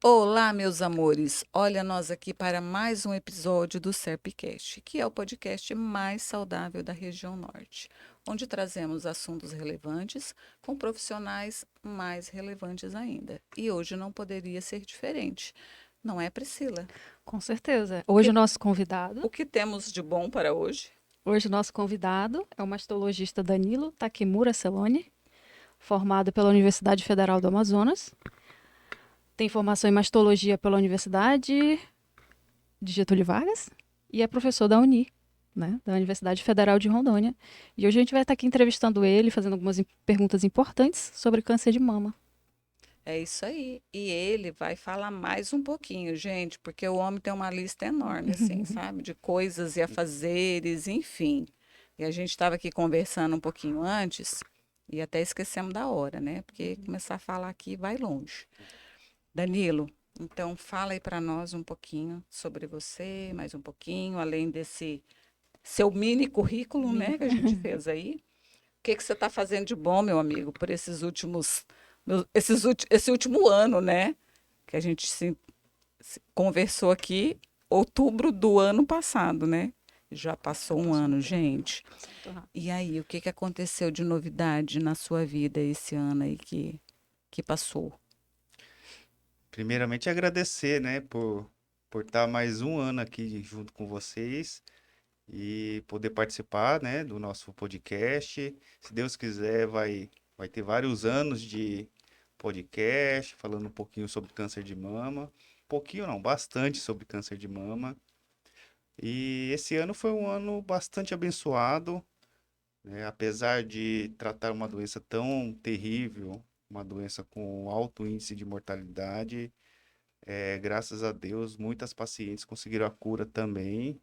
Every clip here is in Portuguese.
Olá, meus amores! Olha nós aqui para mais um episódio do Serpcast, que é o podcast mais saudável da região norte, onde trazemos assuntos relevantes com profissionais mais relevantes ainda. E hoje não poderia ser diferente, não é, Priscila? Com certeza. O que, o que temos de bom para hoje? Hoje o nosso convidado é o mastologista Danilo Takemura Celoni, formado pela Universidade Federal do Amazonas. Tem formação em mastologia pela Universidade de Getúlio Vargas e é professor da Uni, né, da Universidade Federal de Rondônia. E hoje a gente vai estar aqui entrevistando ele, fazendo algumas perguntas importantes sobre câncer de mama. É isso aí. E ele vai falar mais um pouquinho, gente, porque o homem tem uma lista enorme, assim, sabe? De coisas e afazeres, enfim. E a gente estava aqui conversando um pouquinho antes e até esquecemos da hora, né? Porque começar a falar aqui vai longe. Danilo, então fala aí para nós um pouquinho sobre você, mais um pouquinho, além desse seu mini currículo, Mini. né, que a gente fez aí. O que que você está fazendo de bom, meu amigo, por esse último ano, né? Que a gente se conversou aqui, outubro do ano passado, né? Já Já passou um passou um ano, tempo. gente. Passou muito rápido. E aí, o que que aconteceu de novidade na sua vida esse ano aí que passou? Primeiramente, agradecer, né, por estar mais um ano aqui junto com vocês e poder participar, né, do nosso podcast. Se Deus quiser, vai ter vários anos de podcast, falando um pouquinho sobre câncer de mama. Pouquinho não, bastante sobre câncer de mama. E esse ano foi um ano bastante abençoado, né, apesar de tratar uma doença tão terrível, uma doença com alto índice de mortalidade. Graças a Deus, muitas pacientes conseguiram a cura também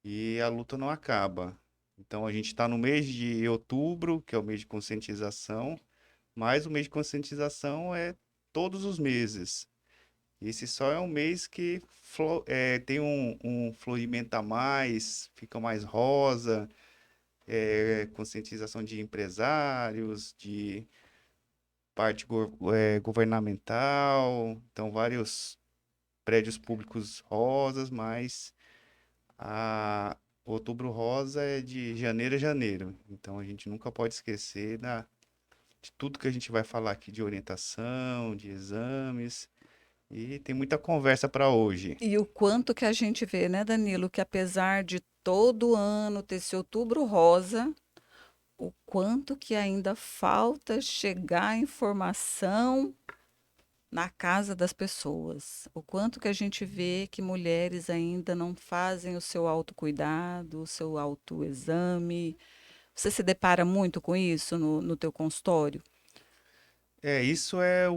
e a luta não acaba. Então, a gente está no mês de outubro, que é o mês de conscientização, mas o mês de conscientização é todos os meses. Esse só é um mês que tem um florimento a mais, fica mais rosa, conscientização de empresários, de parte governamental, então vários prédios públicos rosas, mas a Outubro Rosa é de janeiro a janeiro. Então a gente nunca pode esquecer de tudo que a gente vai falar aqui de orientação, de exames. E tem muita conversa para hoje. E o quanto que a gente vê, né, Danilo, que apesar de todo ano ter esse outubro rosa, o quanto que ainda falta chegar a informação na casa das pessoas. O quanto que a gente vê que mulheres ainda não fazem o seu autocuidado, o seu autoexame. Você se depara muito com isso no teu consultório? Isso é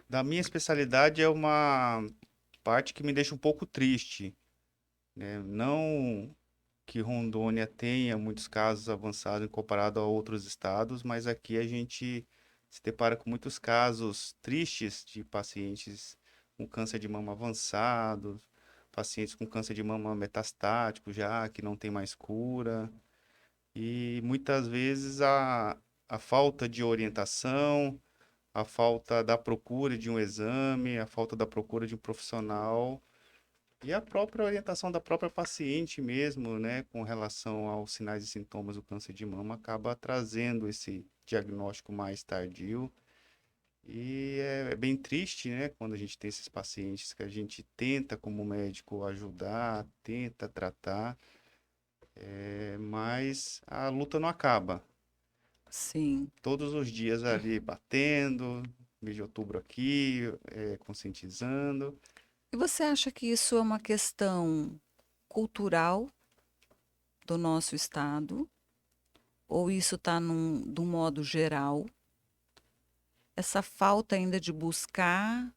da minha especialidade, é uma parte que me deixa um pouco triste, né? Não que Rondônia tenha muitos casos avançados comparado a outros estados, mas aqui a gente se depara com muitos casos tristes de pacientes com câncer de mama avançado, pacientes com câncer de mama metastático já, que não tem mais cura, e muitas vezes a falta de orientação, a falta da procura de um exame, a falta da procura de um profissional e a própria orientação da própria paciente mesmo, né, com relação aos sinais e sintomas do câncer de mama, acaba trazendo esse diagnóstico mais tardio. E é bem triste, né, quando a gente tem esses pacientes que a gente tenta, como médico, ajudar, tenta tratar, mas a luta não acaba. Sim. Todos os dias ali batendo, mês de outubro aqui, conscientizando. E você acha que isso é uma questão cultural do nosso estado? Ou isso está de um modo geral? Essa falta ainda de buscar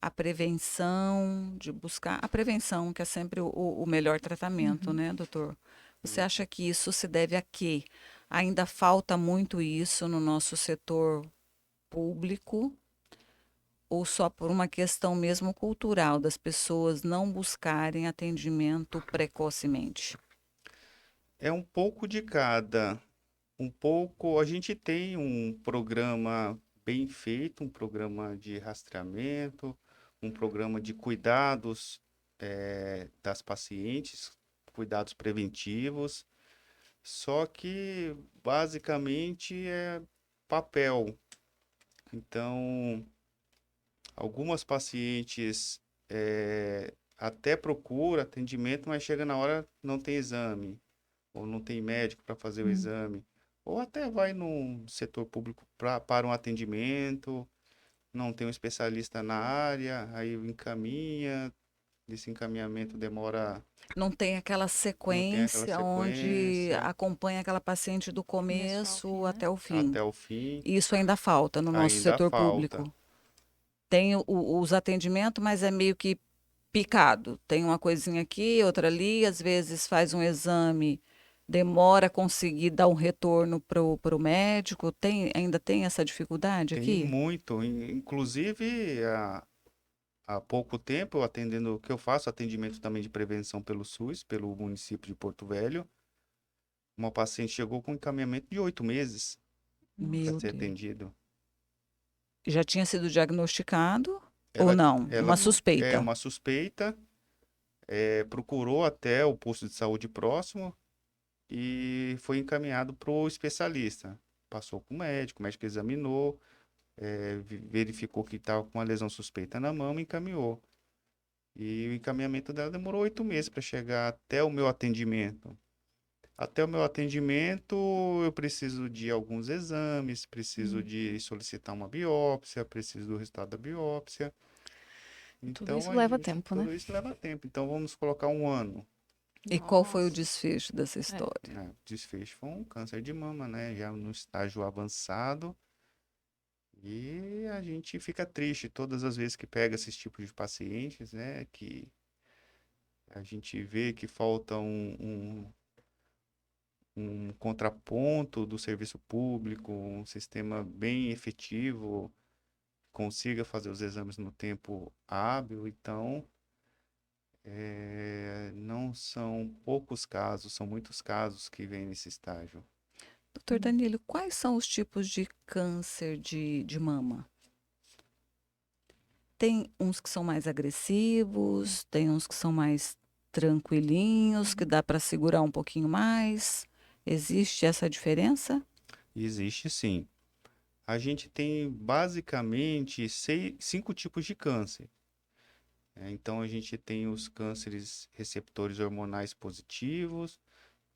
a prevenção, de buscar a prevenção, que é sempre o melhor tratamento, Uhum. né, doutor? Você acha que isso se deve a quê? Ainda falta muito isso no nosso setor público, ou só por uma questão mesmo cultural, das pessoas não buscarem atendimento precocemente? É um pouco de cada. Um pouco, a gente tem um programa bem feito, um programa de rastreamento, um programa de cuidados das pacientes, cuidados preventivos, só que basicamente é papel. Então, algumas pacientes até procuram atendimento, mas chega na hora não tem exame, ou não tem médico para fazer o exame, ou até vai no setor público para um atendimento, não tem um especialista na área, aí encaminha, esse encaminhamento demora, Não tem aquela não tem aquela sequência onde sequência acompanha aquela paciente do Começo ao fim, começo né? até o fim. até o fim, Isso ainda falta no nosso ainda setor falta. público. Tem os atendimentos, mas é meio que picado. Tem uma coisinha aqui, outra ali, às vezes faz um exame, demora a conseguir dar um retorno para o médico. Ainda tem essa dificuldade Tem aqui? muito, inclusive há pouco tempo, atendendo o que eu faço, atendimento também de prevenção pelo SUS, pelo município de Porto Velho, uma paciente chegou com encaminhamento de 8 meses para Meu ser Deus. atendido. Já tinha sido diagnosticado ou Ela, não? Uma ela é suspeita. uma suspeita, procurou até o posto de saúde próximo e foi encaminhado para o especialista. Passou com o médico examinou, verificou que estava com uma lesão suspeita na mama e encaminhou. E o encaminhamento dela demorou 8 meses para chegar até o meu atendimento. Até o meu atendimento, eu preciso de alguns exames, preciso de solicitar uma biópsia, preciso do resultado da biópsia. Tudo Então, isso leva tempo, né? tudo isso leva tempo. Então, vamos colocar um ano. E qual foi o Nossa. desfecho dessa É. história? Né? O desfecho foi um câncer de mama, né? Já no estágio avançado. E a gente fica triste todas as vezes que pega esses tipos de pacientes, né? Que a gente vê que falta um contraponto do serviço público, um sistema bem efetivo, consiga fazer os exames no tempo hábil. Então, não são poucos casos, são muitos casos que vêm nesse estágio. Doutor Danilo, quais são os tipos de câncer de mama? Tem uns que são mais agressivos, tem uns que são mais tranquilinhos, que dá para segurar um pouquinho mais. Existe essa diferença? Existe sim. A gente tem basicamente 5 tipos de câncer. Então, a gente tem os cânceres receptores hormonais positivos,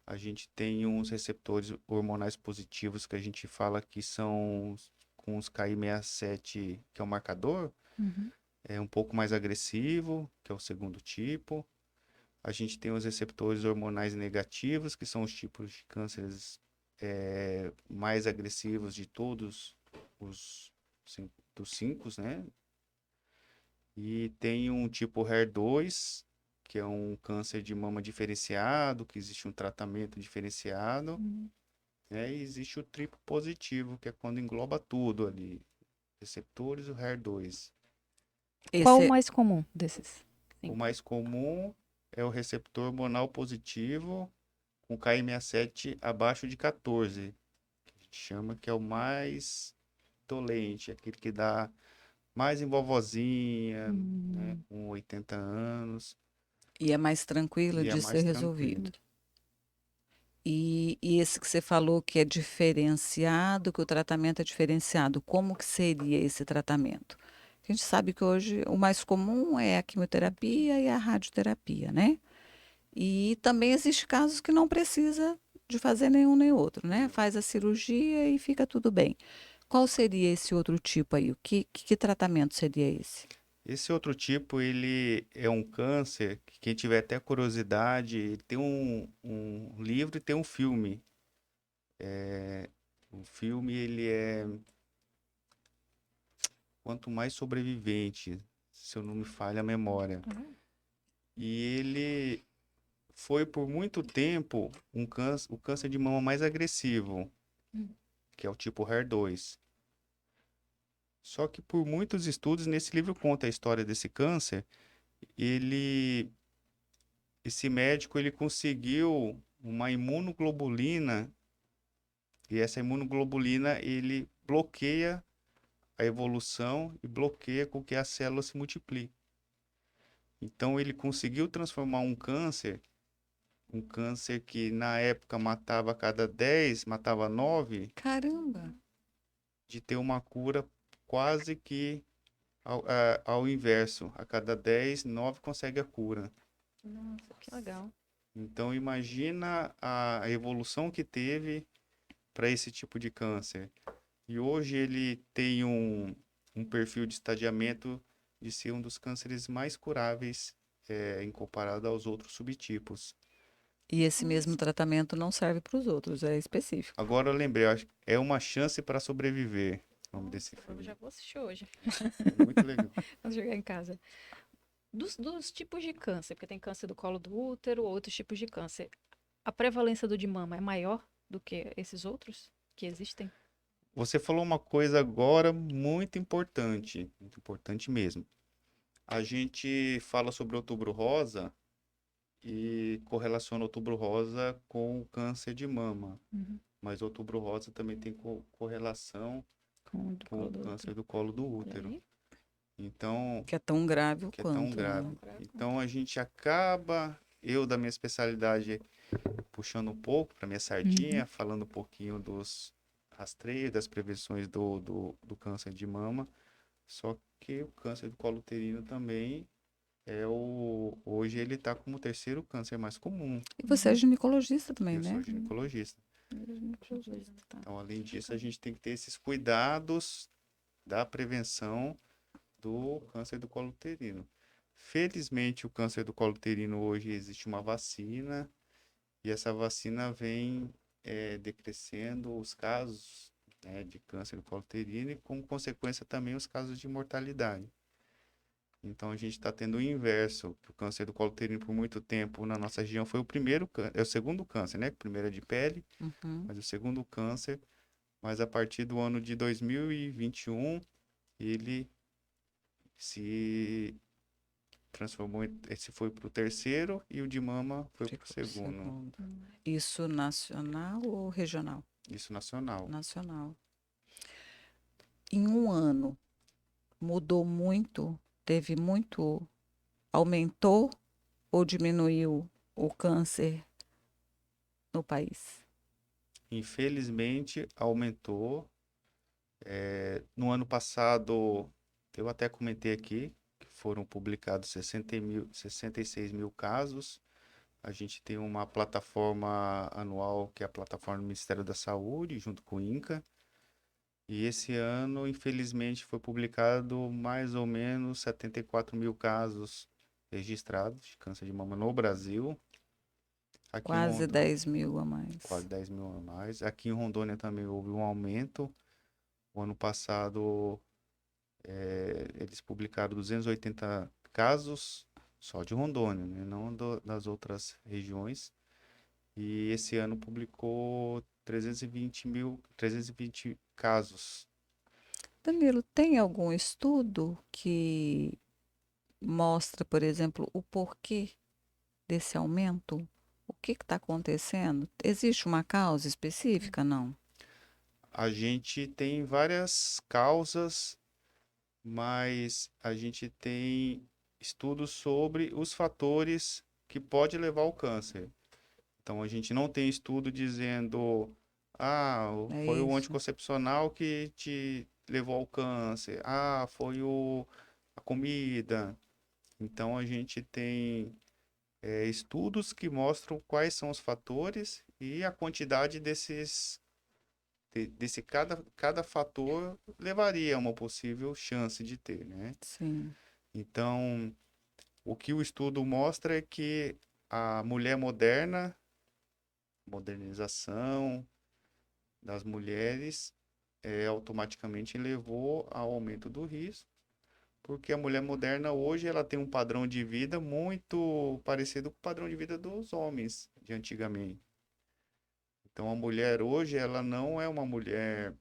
a gente tem uns receptores hormonais positivos que a gente fala que são com os Ki67, que é o marcador, Uhum. é um pouco mais agressivo, que é o segundo tipo. A gente tem os receptores hormonais negativos, que são os tipos de cânceres mais agressivos de todos os dos 5, né? E tem um tipo HER2, que é um câncer de mama diferenciado, que existe um tratamento diferenciado, né? E existe o triplo positivo, que é quando engloba tudo ali, receptores e o HER2. Qual o Esse, mais comum desses? O 5. mais comum é o receptor hormonal positivo com Ki67 abaixo de 14, que a gente chama que é o mais dolente, aquele que dá mais em vovozinha, né, com 80 anos, e é mais tranquilo e é de ser mais tranquilo. resolvido. E esse que você falou que é diferenciado, que o tratamento é diferenciado, como que seria esse tratamento? A gente sabe que hoje o mais comum é a quimioterapia e a radioterapia, né? E também existe casos que não precisa de fazer nenhum nem outro, né? Faz a cirurgia e fica tudo bem. Qual seria esse outro tipo aí? Que tratamento seria esse? Esse outro tipo, ele é um câncer que quem tiver até curiosidade, ele tem um livro e tem um filme. O filme, ele é Quanto Mais Sobrevivente, se eu não me falha a memória. E ele foi por muito tempo o câncer de mama mais agressivo, que é o tipo HER2. Só que por muitos estudos, nesse livro conta a história desse câncer, ele, esse médico, ele conseguiu uma imunoglobulina, e essa imunoglobulina, ele bloqueia a evolução e bloqueia com que a célula se multiplique. Então ele conseguiu transformar um câncer que na época matava a cada 10, matava 9, Caramba! de ter uma cura quase que ao inverso. A cada 10, 9 consegue a cura. Nossa, que legal. Então imagina a evolução que teve para esse tipo de câncer. E hoje ele tem um perfil de estadiamento de ser um dos cânceres mais curáveis em comparado aos outros subtipos. E esse mesmo tratamento não serve para os outros, é específico. Agora eu lembrei, eu acho que é Uma Chance para Sobreviver, o nome desse Eu filme. já vou assistir hoje, Muito legal. quando chegar em casa. Dos tipos de câncer, porque tem câncer do colo do útero, outros tipos de câncer. A prevalência do de mama é maior do que esses outros que existem? Você falou uma coisa agora muito importante mesmo. A gente fala sobre Outubro Rosa e correlaciona Outubro Rosa com o câncer de mama. Mas Outubro Rosa também tem correlação Com o do com colo o do câncer útero. do colo do Olha útero. aí. Então, Que é tão grave que é tão quanto, grave. né? Então a gente acaba, eu da minha especialidade, puxando um pouco para minha sardinha, falando um pouquinho dos rastreios, das prevenções do câncer de mama. Só que o câncer do colo uterino também hoje ele está como o terceiro câncer mais comum. E você é ginecologista também, Eu sou né? ginecologista. Ginecologista, tá. Então, além disso, a gente tem que ter esses cuidados da prevenção do câncer do colo uterino. Felizmente, o câncer do colo uterino hoje existe uma vacina e essa vacina vem decrescendo os casos, né, de câncer do colo uterino e, com consequência, também os casos de mortalidade. Então, a gente está tendo o inverso, que o câncer do colo uterino, por muito tempo, na nossa região, foi o segundo câncer, né? O primeiro é de pele, Uhum. mas o segundo câncer. Mas a partir do ano de 2021, ele se transformou, esse foi para o terceiro e o de mama foi para o Ficou pro segundo. segundo. Isso nacional ou regional? Isso nacional. Nacional. Em um ano, mudou muito? Teve muito? Aumentou ou diminuiu o câncer no país? Infelizmente, aumentou. No ano passado, eu até comentei aqui, que foram publicados 66 mil casos. A gente tem uma plataforma anual, que é a plataforma do Ministério da Saúde, junto com o INCA. E esse ano, infelizmente, foi publicado mais ou menos 74 mil casos registrados de câncer de mama no Brasil. Aqui em Quase Rondônia, 10 mil a mais. quase 10 mil a mais. Aqui em Rondônia também houve um aumento. O ano passado, eles publicaram 280 casos só de Rondônia, né? Não das outras regiões. E esse ano publicou 320 casos. Danilo, tem algum estudo que mostra, por exemplo, o porquê desse aumento? O que está acontecendo? Existe uma causa específica? Não. A gente tem várias causas, mas a gente tem estudos sobre os fatores que pode levar ao câncer. Então a gente não tem estudo dizendo, É foi o isso. anticoncepcional que te levou ao câncer, foi a comida. Então a gente tem estudos que mostram quais são os fatores e a quantidade desse cada fator levaria a uma possível chance de ter, né? Sim. Então, o que o estudo mostra é que a mulher modernização das mulheres, automaticamente levou ao aumento do risco, porque a mulher moderna hoje ela tem um padrão de vida muito parecido com o padrão de vida dos homens de antigamente. Então, a mulher hoje ela não é uma mulher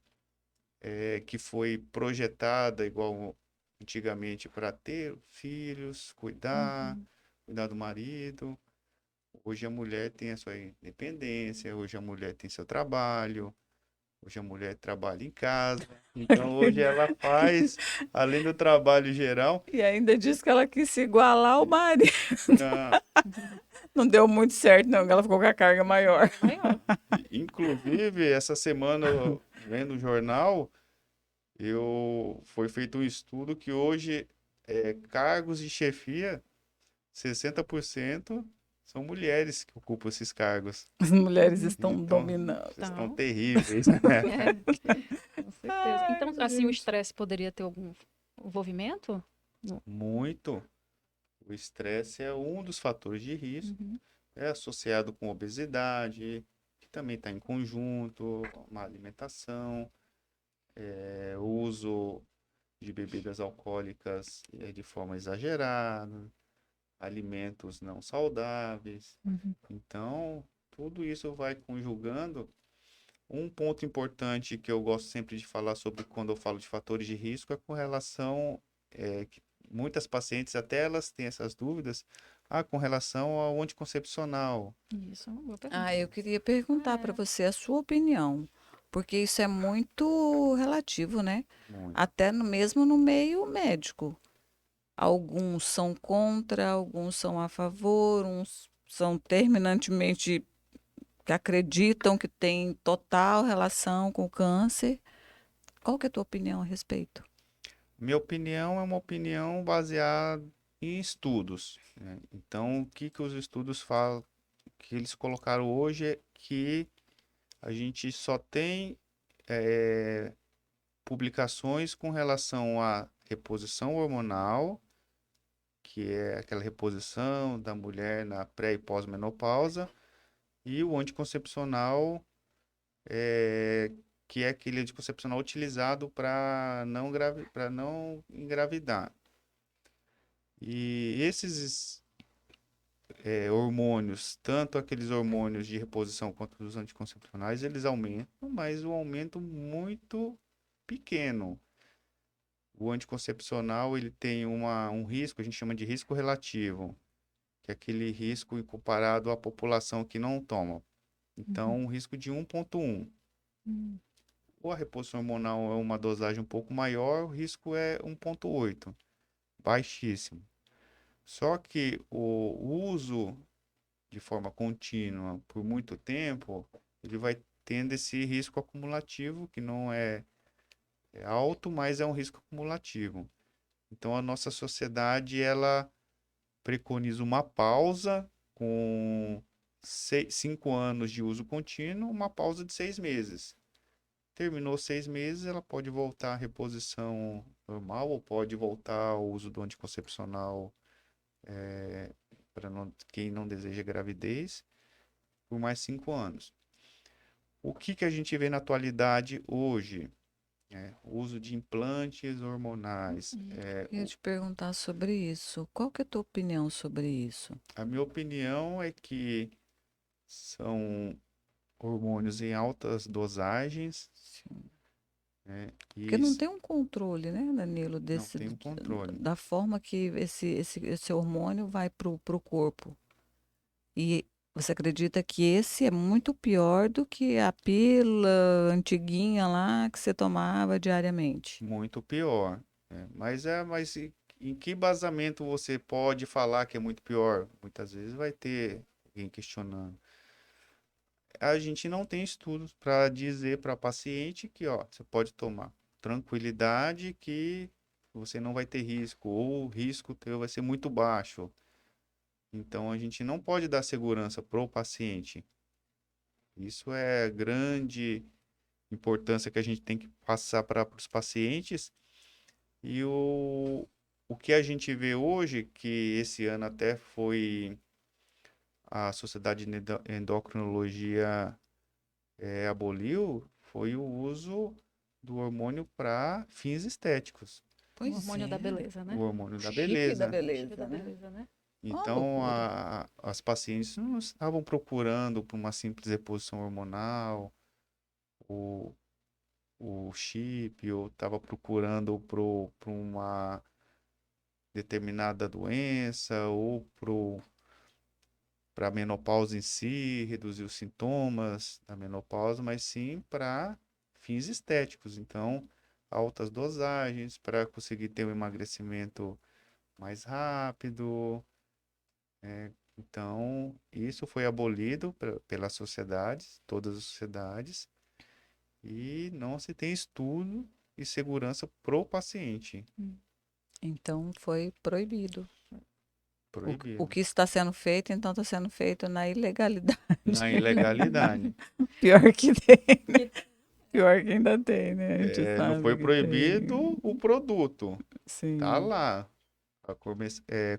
que foi projetada igual antigamente para ter filhos, cuidar do marido. Hoje a mulher tem a sua independência, hoje a mulher tem seu trabalho, Hoje a mulher trabalha em casa, então hoje ela faz, além do trabalho geral, E ainda disse que ela quis se igualar ao marido. na- Não deu muito certo, não, que ela ficou com a carga maior. Maior. inclusive essa semana, vendo o jornal, foi feito um estudo que hoje cargos de chefia, 60% são mulheres que ocupam esses cargos. As mulheres estão Então, dominando. vocês estão Então, terríveis. é, com certeza. Ai, Então, assim, o gente. estresse poderia ter algum envolvimento? Muito. O estresse é um dos fatores de risco. Uhum. É associado com obesidade, que também está em conjunto, má alimentação, o uso de bebidas alcoólicas de forma exagerada, alimentos não saudáveis. Uhum. Então, tudo isso vai conjugando. Um ponto importante que eu gosto sempre de falar sobre quando eu falo de fatores de risco é com relação que muitas pacientes, até elas têm essas dúvidas, com relação ao anticoncepcional. Isso é uma boa pergunta. Ah, eu queria perguntar para você a sua opinião, porque isso é muito relativo, né? Muito. Até mesmo no meio médico. Alguns são contra, alguns são a favor, uns são terminantemente que acreditam que tem total relação com o câncer. Qual que é a tua opinião a respeito? Minha opinião é uma opinião baseada em estudos, né? Então, o que que os estudos falam, que eles colocaram hoje é que a gente só tem eh, publicações com relação à reposição hormonal, que é aquela reposição da mulher na pré e pós-menopausa, e o anticoncepcional, eh, que é aquele anticoncepcional utilizado para não engravidar. E esses hormônios, tanto aqueles hormônios de reposição quanto os anticoncepcionais, eles aumentam, mas um aumento muito pequeno. O anticoncepcional, ele tem um risco, a gente chama de risco relativo, que é aquele risco comparado à população que não toma. Então, um risco de 1,1. Hum. Ou a reposição hormonal é uma dosagem um pouco maior, o risco é 1,8, baixíssimo. Só que o uso de forma contínua por muito tempo, ele vai tendo esse risco acumulativo, que não é alto, mas é um risco acumulativo. Então, a nossa sociedade, ela preconiza uma pausa com 5 anos de uso contínuo, uma pausa de 6 meses. Terminou 6 meses, ela pode voltar à reposição normal ou pode voltar ao uso do anticoncepcional para quem não deseja gravidez por mais 5 anos. O que que a gente vê na atualidade hoje? O uso de implantes hormonais. Eu ia te perguntar sobre isso. Qual que é a tua opinião sobre isso? A minha opinião é que são hormônios em altas dosagens, Sim. né? Porque E não tem um controle, né, Danilo, não tem um controle. da forma que esse hormônio vai pro corpo. E você acredita que esse é muito pior do que a pílula antiguinha lá que você tomava diariamente? Muito pior, né? Mas em que basamento você pode falar que é muito pior? Muitas vezes vai ter alguém questionando. A gente não tem estudos para dizer para paciente que, ó, você pode tomar tranquilidade que você não vai ter risco, ou o risco teu vai ser muito baixo. Então a gente não pode dar segurança para o paciente. Isso é grande importância que a gente tem que passar para os pacientes. E o que a gente vê hoje, que esse ano até foi a Sociedade de Endocrinologia aboliu, foi o uso do hormônio para fins estéticos, O Pois hormônio da é. beleza, o né? hormônio da Chip da beleza. Chip da beleza, né? beleza, né? Uma Então, loucura. as pacientes não estavam procurando por uma simples reposição hormonal, o, o chip, ou estava procurando por uma determinada doença, ou para a menopausa em si, reduzir os sintomas da menopausa, mas sim para fins estéticos. Então, altas dosagens para conseguir ter um emagrecimento mais rápido. Então, isso foi abolido pelas sociedades, todas as sociedades, e não se tem estudo e segurança pro paciente. Então foi proibido. O Proibido. que está sendo feito, então está sendo feito na ilegalidade. Na ilegalidade. Pior que tem, né? Pior que ainda tem, né? A gente Não foi sabe que tem. proibido o produto. Tá Sim. lá para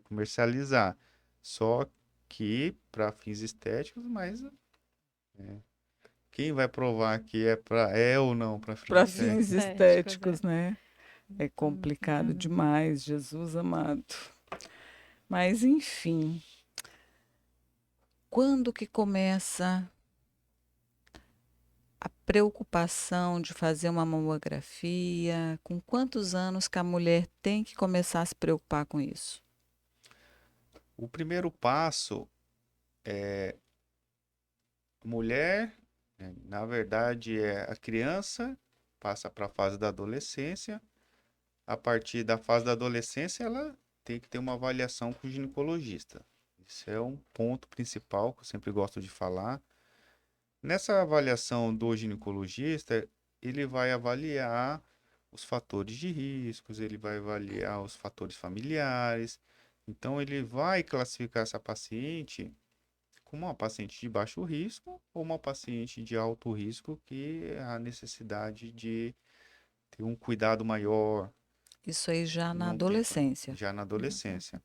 comercializar. Só que para fins estéticos, mas quem vai provar que é ou não para fins Para Fins fins estéticos? estéticos, estéticos, né? É complicado Uhum. demais, Jesus amado. Mas, enfim, quando que começa a preocupação de fazer uma mamografia? Com quantos anos que a mulher tem que começar a se preocupar com isso? O primeiro passo, mulher, né, na verdade, é a criança, passa para a fase da adolescência. A partir da fase da adolescência, ela tem que ter uma avaliação com o ginecologista. Isso é um ponto principal que eu sempre gosto de falar. Nessa avaliação do ginecologista, ele vai avaliar os fatores de riscos, ele vai avaliar os fatores familiares. Então, ele vai classificar essa paciente como uma paciente de baixo risco ou uma paciente de alto risco que há necessidade de ter um cuidado maior, Isso aí já na não ter, adolescência. já na adolescência.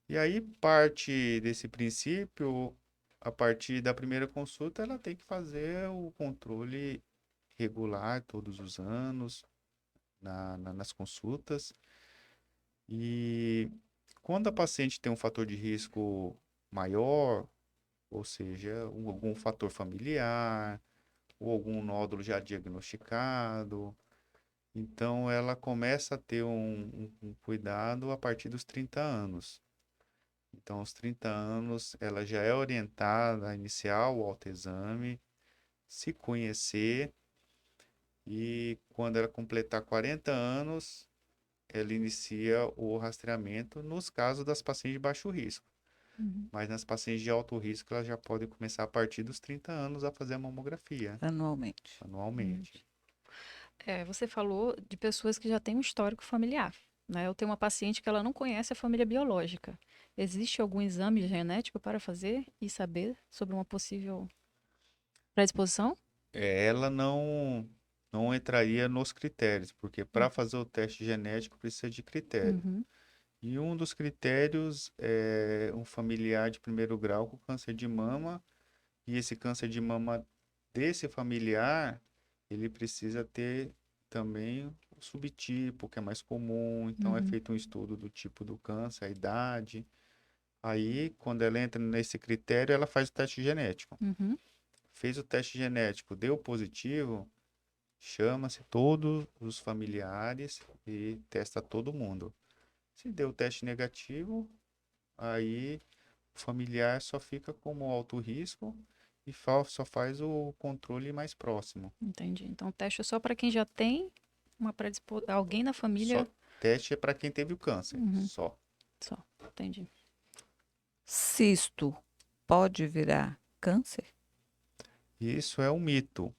E aí parte desse princípio, a partir da primeira consulta, ela tem que fazer o controle regular todos os anos nas consultas. E quando a paciente tem um fator de risco maior, ou seja, algum fator familiar, ou algum nódulo já diagnosticado, então ela começa a ter um cuidado a partir dos 30 anos. Então, aos 30 anos, ela já é orientada a iniciar o autoexame, se conhecer, e quando ela completar 40 anos, ela inicia o rastreamento nos casos das pacientes de baixo risco. Uhum. Mas nas pacientes de alto risco, elas já podem começar a partir dos 30 anos a fazer a mamografia Anualmente. anualmente. Você falou de pessoas que já têm um histórico familiar, né? Eu tenho uma paciente que ela não conhece a família biológica. Existe algum exame genético para fazer e saber sobre uma possível predisposição? Ela não entraria nos critérios, porque para fazer o teste genético precisa de critério. Uhum. E um dos critérios é um familiar de primeiro grau com câncer de mama, e esse câncer de mama desse familiar, ele precisa ter também o subtipo, que é mais comum, então é Uhum. feito um estudo do tipo do câncer, a idade. Aí, quando ela entra nesse critério, ela faz o teste genético. Uhum. Fez o teste genético, deu positivo, chama-se todos os familiares e testa todo mundo. Se deu teste negativo, aí o familiar só fica como alto risco e só faz o controle mais próximo. Entendi. Então, o teste é só para quem já tem uma predisposição, alguém na Só família. teste é para quem teve o câncer, Uhum. só. Só. Entendi. Cisto pode virar câncer? Isso é um mito.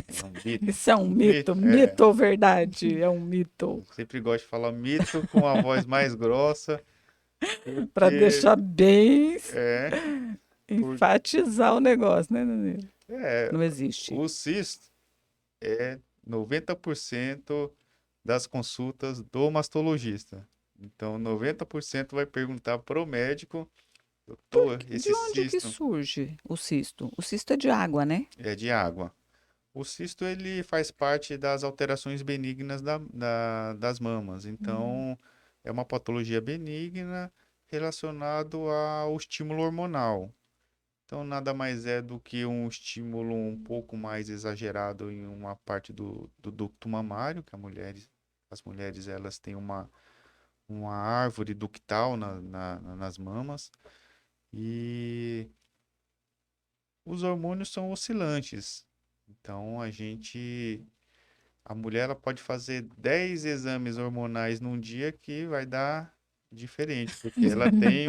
É um mito. Isso é um mito, Mito, é. mito ou verdade? É um mito. Eu sempre gosto de falar mito com a voz mais grossa, Para porque deixar bem é, por, enfatizar o negócio, né, Danilo? é, Não existe. o cisto é 90% das consultas do mastologista. Então, 90% vai perguntar pro médico, doutor, De esse onde que cisto surge o cisto? O cisto é de água, né? é de água. O cisto ele faz parte das alterações benignas das mamas. Então, é uma patologia benigna relacionado ao estímulo hormonal. Então, nada mais é do que um estímulo um pouco mais exagerado em uma parte do ducto mamário, que as mulheres elas têm uma árvore ductal nas mamas. E os hormônios são oscilantes. Então, a mulher ela pode fazer 10 exames hormonais num dia que vai dar diferente, porque ela tem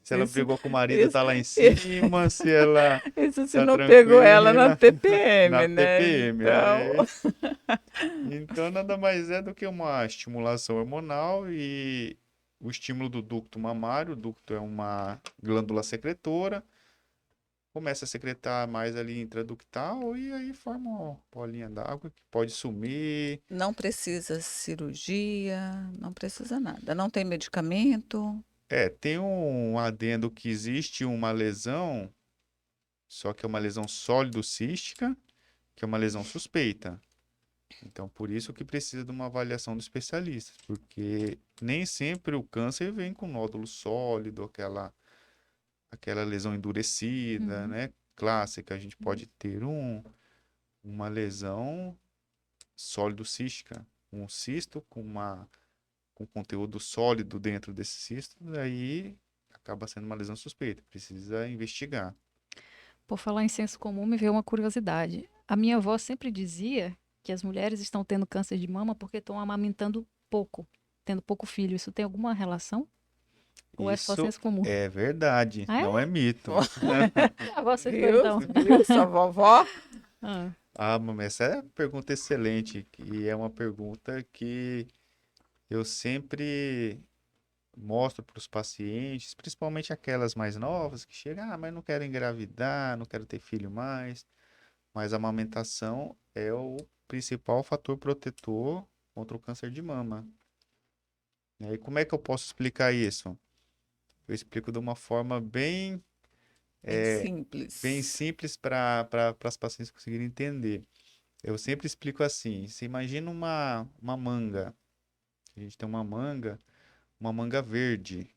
se ela Isso, brigou com o marido, isso, tá lá em isso, cima, se ela isso se tá não pegou ela na tranquila, na TPM, né? TPM. Então, Então, nada mais é do que uma estimulação hormonal e o estímulo do ducto mamário. O ducto é uma glândula secretora, começa a secretar mais ali intraductal e aí forma uma bolinha d'água que pode sumir. não precisa cirurgia, não precisa nada. Não tem medicamento. Tem um adendo que existe uma lesão, só que é uma lesão sólido-cística, que é uma lesão suspeita. Então, por isso que precisa de uma avaliação do especialista, porque nem sempre o câncer vem com nódulo sólido, aquela lesão endurecida, Uhum. né? Clássica. A gente pode ter uma lesão sólido-cística, um cisto com conteúdo sólido dentro desse cisto, aí acaba sendo uma lesão suspeita, precisa investigar. Por falar em senso comum, me veio uma curiosidade. A minha avó sempre dizia que as mulheres estão tendo câncer de mama porque estão amamentando pouco, tendo pouco filho. Isso tem alguma relação? Ou é só Isso senso comum? é verdade, Ah, não é? é mito. A avó acertou Viu? então. Viu, sua vovó? Ah, Mas essa é uma pergunta excelente e é uma pergunta que eu sempre mostro para os pacientes, principalmente aquelas mais novas que chegam, mas não quero engravidar, não quero ter filho mais. Mas a amamentação é o principal fator protetor contra o câncer de mama. E aí, como é que eu posso explicar isso? Eu explico de uma forma Bem bem simples. simples para as pacientes conseguirem entender. Eu sempre explico assim: você imagina uma manga. A gente tem uma manga verde.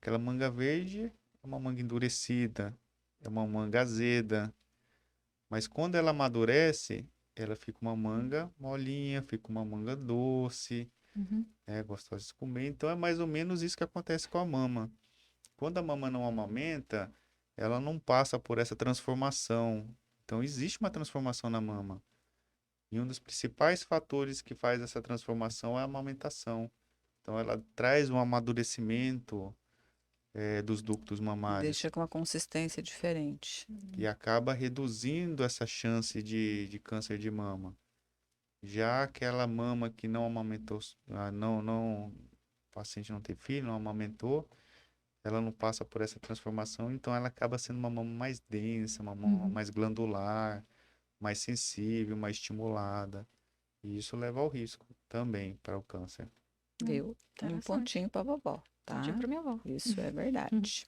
Aquela manga verde é uma manga endurecida, é uma manga azeda. Mas quando ela amadurece, ela fica uma manga molinha, fica uma manga doce, uhum, gostosa de comer. Então é mais ou menos isso que acontece com a mama. Quando a mama não amamenta, ela não passa por essa transformação. Então existe uma transformação na mama. E um dos principais fatores que faz essa transformação é a amamentação. Então ela traz um amadurecimento, dos ductos mamários Deixa com uma consistência diferente. e acaba reduzindo essa chance de câncer de mama. Já aquela mama que não amamentou, o paciente não tem filho, não amamentou, ela não passa por essa transformação, então ela acaba sendo uma mama mais densa, uma mama uhum. mais glandular, mais sensível, mais estimulada. E isso leva ao risco também para o câncer. Viu? Um Interessante. pontinho para vovó, Pontinho tá? pra minha avó. Isso é Uhum. verdade.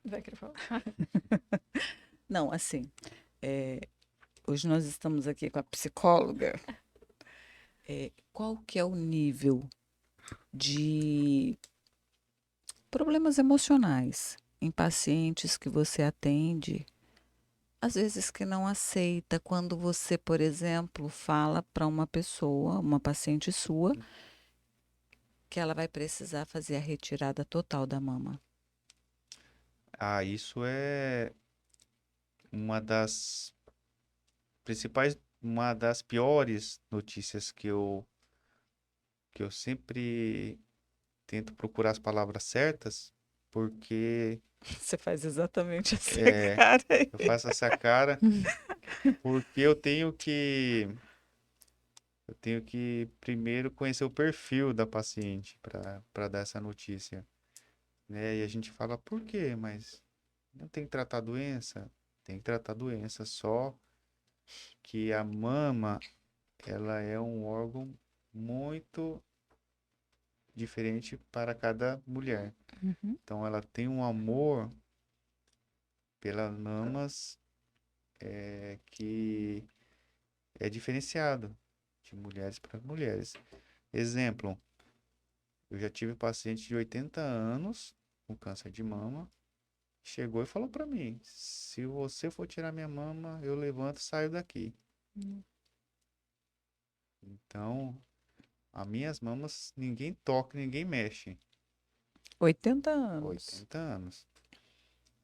Vai querer falar? Não, assim, é, hoje nós estamos aqui com a psicóloga. Qual que é o nível de problemas emocionais em pacientes que você atende, às vezes que não aceita quando você, por exemplo, fala para uma pessoa, uma paciente sua, que ela vai precisar fazer a retirada total da mama. Isso é uma das uma das piores notícias que eu sempre tento procurar as palavras certas, porque Você faz exatamente essa é, cara aí. eu faço essa cara, porque eu tenho que primeiro conhecer o perfil da paciente para dar essa notícia, né? E a gente fala, por quê? Mas não tem que tratar a doença? Tem que tratar a doença, só que a mama, ela é um órgão muito diferente para cada mulher. Uhum. Então ela tem um amor pelas mamas que é diferenciado de mulheres para mulheres. Exemplo, eu já tive paciente de 80 anos com câncer de mama, chegou e falou para mim: se você for tirar minha mama, eu levanto e saio daqui. Uhum. Então, as minhas mamas ninguém toca, ninguém mexe. 80 anos. 80 anos.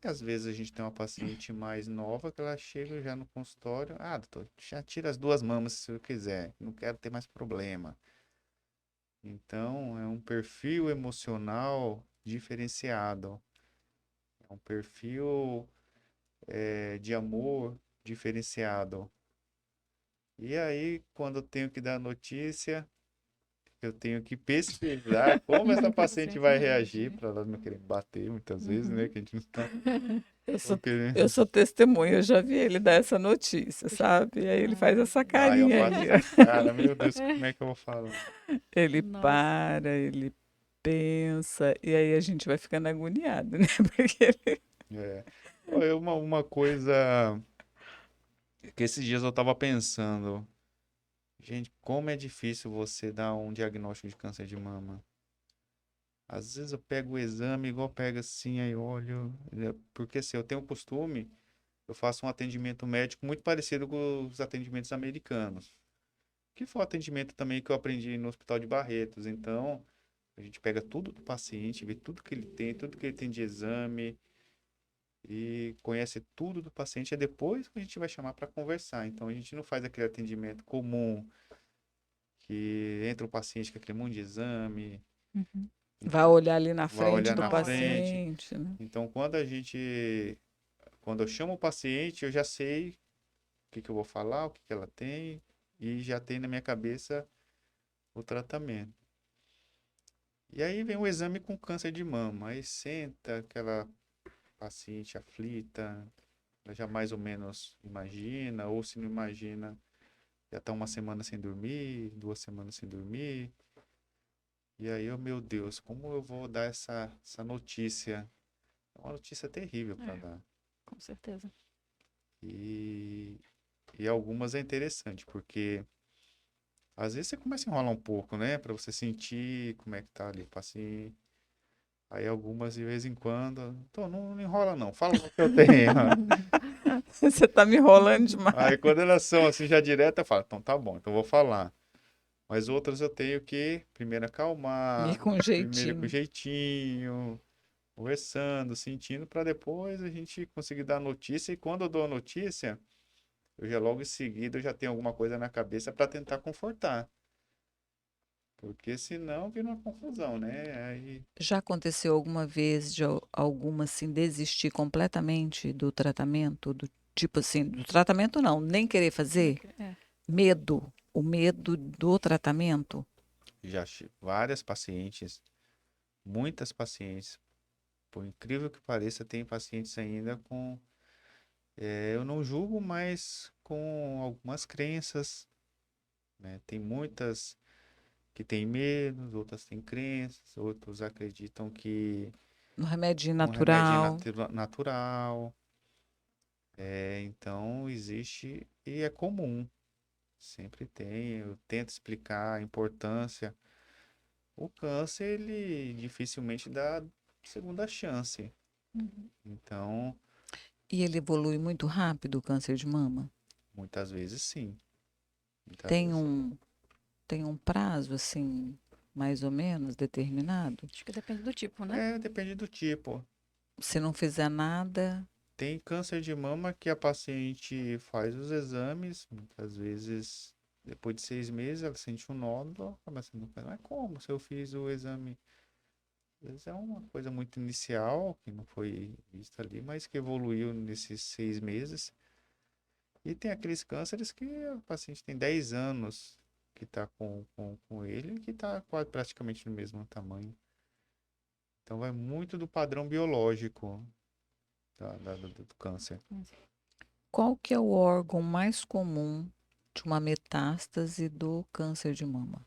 E às vezes a gente tem uma paciente mais nova que ela chega já no consultório, doutor, já tira as 2 mamas se eu quiser, não quero ter mais problema. Então, é um perfil emocional diferenciado, é um perfil de amor diferenciado. E aí, quando eu tenho que dar notícia, eu tenho que pesquisar como essa paciente vai reagir para ela não querer bater muitas vezes, né? Que a gente não tá Eu não sou, querendo. eu sou testemunha, eu já vi ele dar essa notícia, sabe? E aí ele faz essa Aí eu carinha faço aí. essa cara, meu Deus, como é que eu vou falar? Ele Nossa. para, ele pensa, e aí a gente vai ficando agoniado, né? Porque ele... É. Olha, uma coisa que esses dias eu tava pensando, gente, como é difícil você dar um diagnóstico de câncer de mama. Às vezes eu pego o exame, igual pega assim, aí olho, porque assim, eu tenho o costume, eu faço um atendimento médico muito parecido com os atendimentos americanos, que foi o atendimento também que eu aprendi no Hospital de Barretos. Então, a gente pega tudo do paciente, vê tudo que ele tem, tudo que ele tem de exame e conhece tudo do paciente, é depois que a gente vai chamar para conversar. Então, a gente não faz aquele atendimento comum que entra o paciente com aquele monte de exame, Uhum. vai olhar ali na vai frente olhar do na frente. paciente, né? Então, quando eu chamo o paciente, eu já sei o que que eu vou falar, o que que ela tem, e já tem na minha cabeça o tratamento. E aí vem o exame com câncer de mama. Aí senta aquela paciente aflita, ela já mais ou menos imagina, ou se não imagina, já está uma semana sem dormir, 2 semanas sem dormir. E aí, meu Deus, como eu vou dar essa notícia? É uma notícia terrível para É, dar. com certeza. E, e algumas é interessante, porque às vezes você começa a enrolar um pouco, né? Para você sentir como é que tá ali o paciente. Aí algumas de vez em quando, então não enrola não, fala o que eu tenho. Você tá me enrolando demais. Aí quando elas são assim já direta, eu falo, então tá bom, então eu vou falar. Mas outras eu tenho que primeiro E acalmar, com primeiro com jeitinho. jeitinho, conversando, sentindo, para depois a gente conseguir dar a notícia. E quando eu dou a notícia, eu já logo em seguida eu já tenho alguma coisa na cabeça para tentar confortar. Porque senão vira uma confusão, né? Aí Já aconteceu alguma vez de alguma assim desistir completamente do tratamento, do tipo assim, do tratamento não, nem querer fazer? É. Medo, o medo do tratamento? várias pacientes, muitas pacientes, por incrível que pareça, tem pacientes ainda com, eu não julgo, mas com algumas crenças, né? Tem muitas que têm medo, outras têm crenças, outros acreditam que No remédio um remédio natural? natural, então existe e é comum, sempre tem. Eu tento explicar a importância. O câncer, ele dificilmente dá segunda chance. Uhum. Então, E ele evolui muito rápido, o câncer de mama? muitas vezes sim. Muitas Tem vezes sim. um, tem um prazo assim, mais ou menos determinado? Acho que depende do tipo, né? Depende do tipo. Se não fizer nada, Tem câncer de mama que a paciente faz os exames, muitas vezes, depois de 6 meses, ela sente um nódulo, acaba sendo, mas como se eu fiz o exame? Às vezes é uma coisa muito inicial, que não foi vista ali, mas que evoluiu nesses 6 meses. E tem aqueles cânceres que o paciente tem 10 anos que está com ele, que está quase praticamente no mesmo tamanho. Então vai muito do padrão biológico do câncer. qual que é o órgão mais comum de uma metástase do câncer de mama?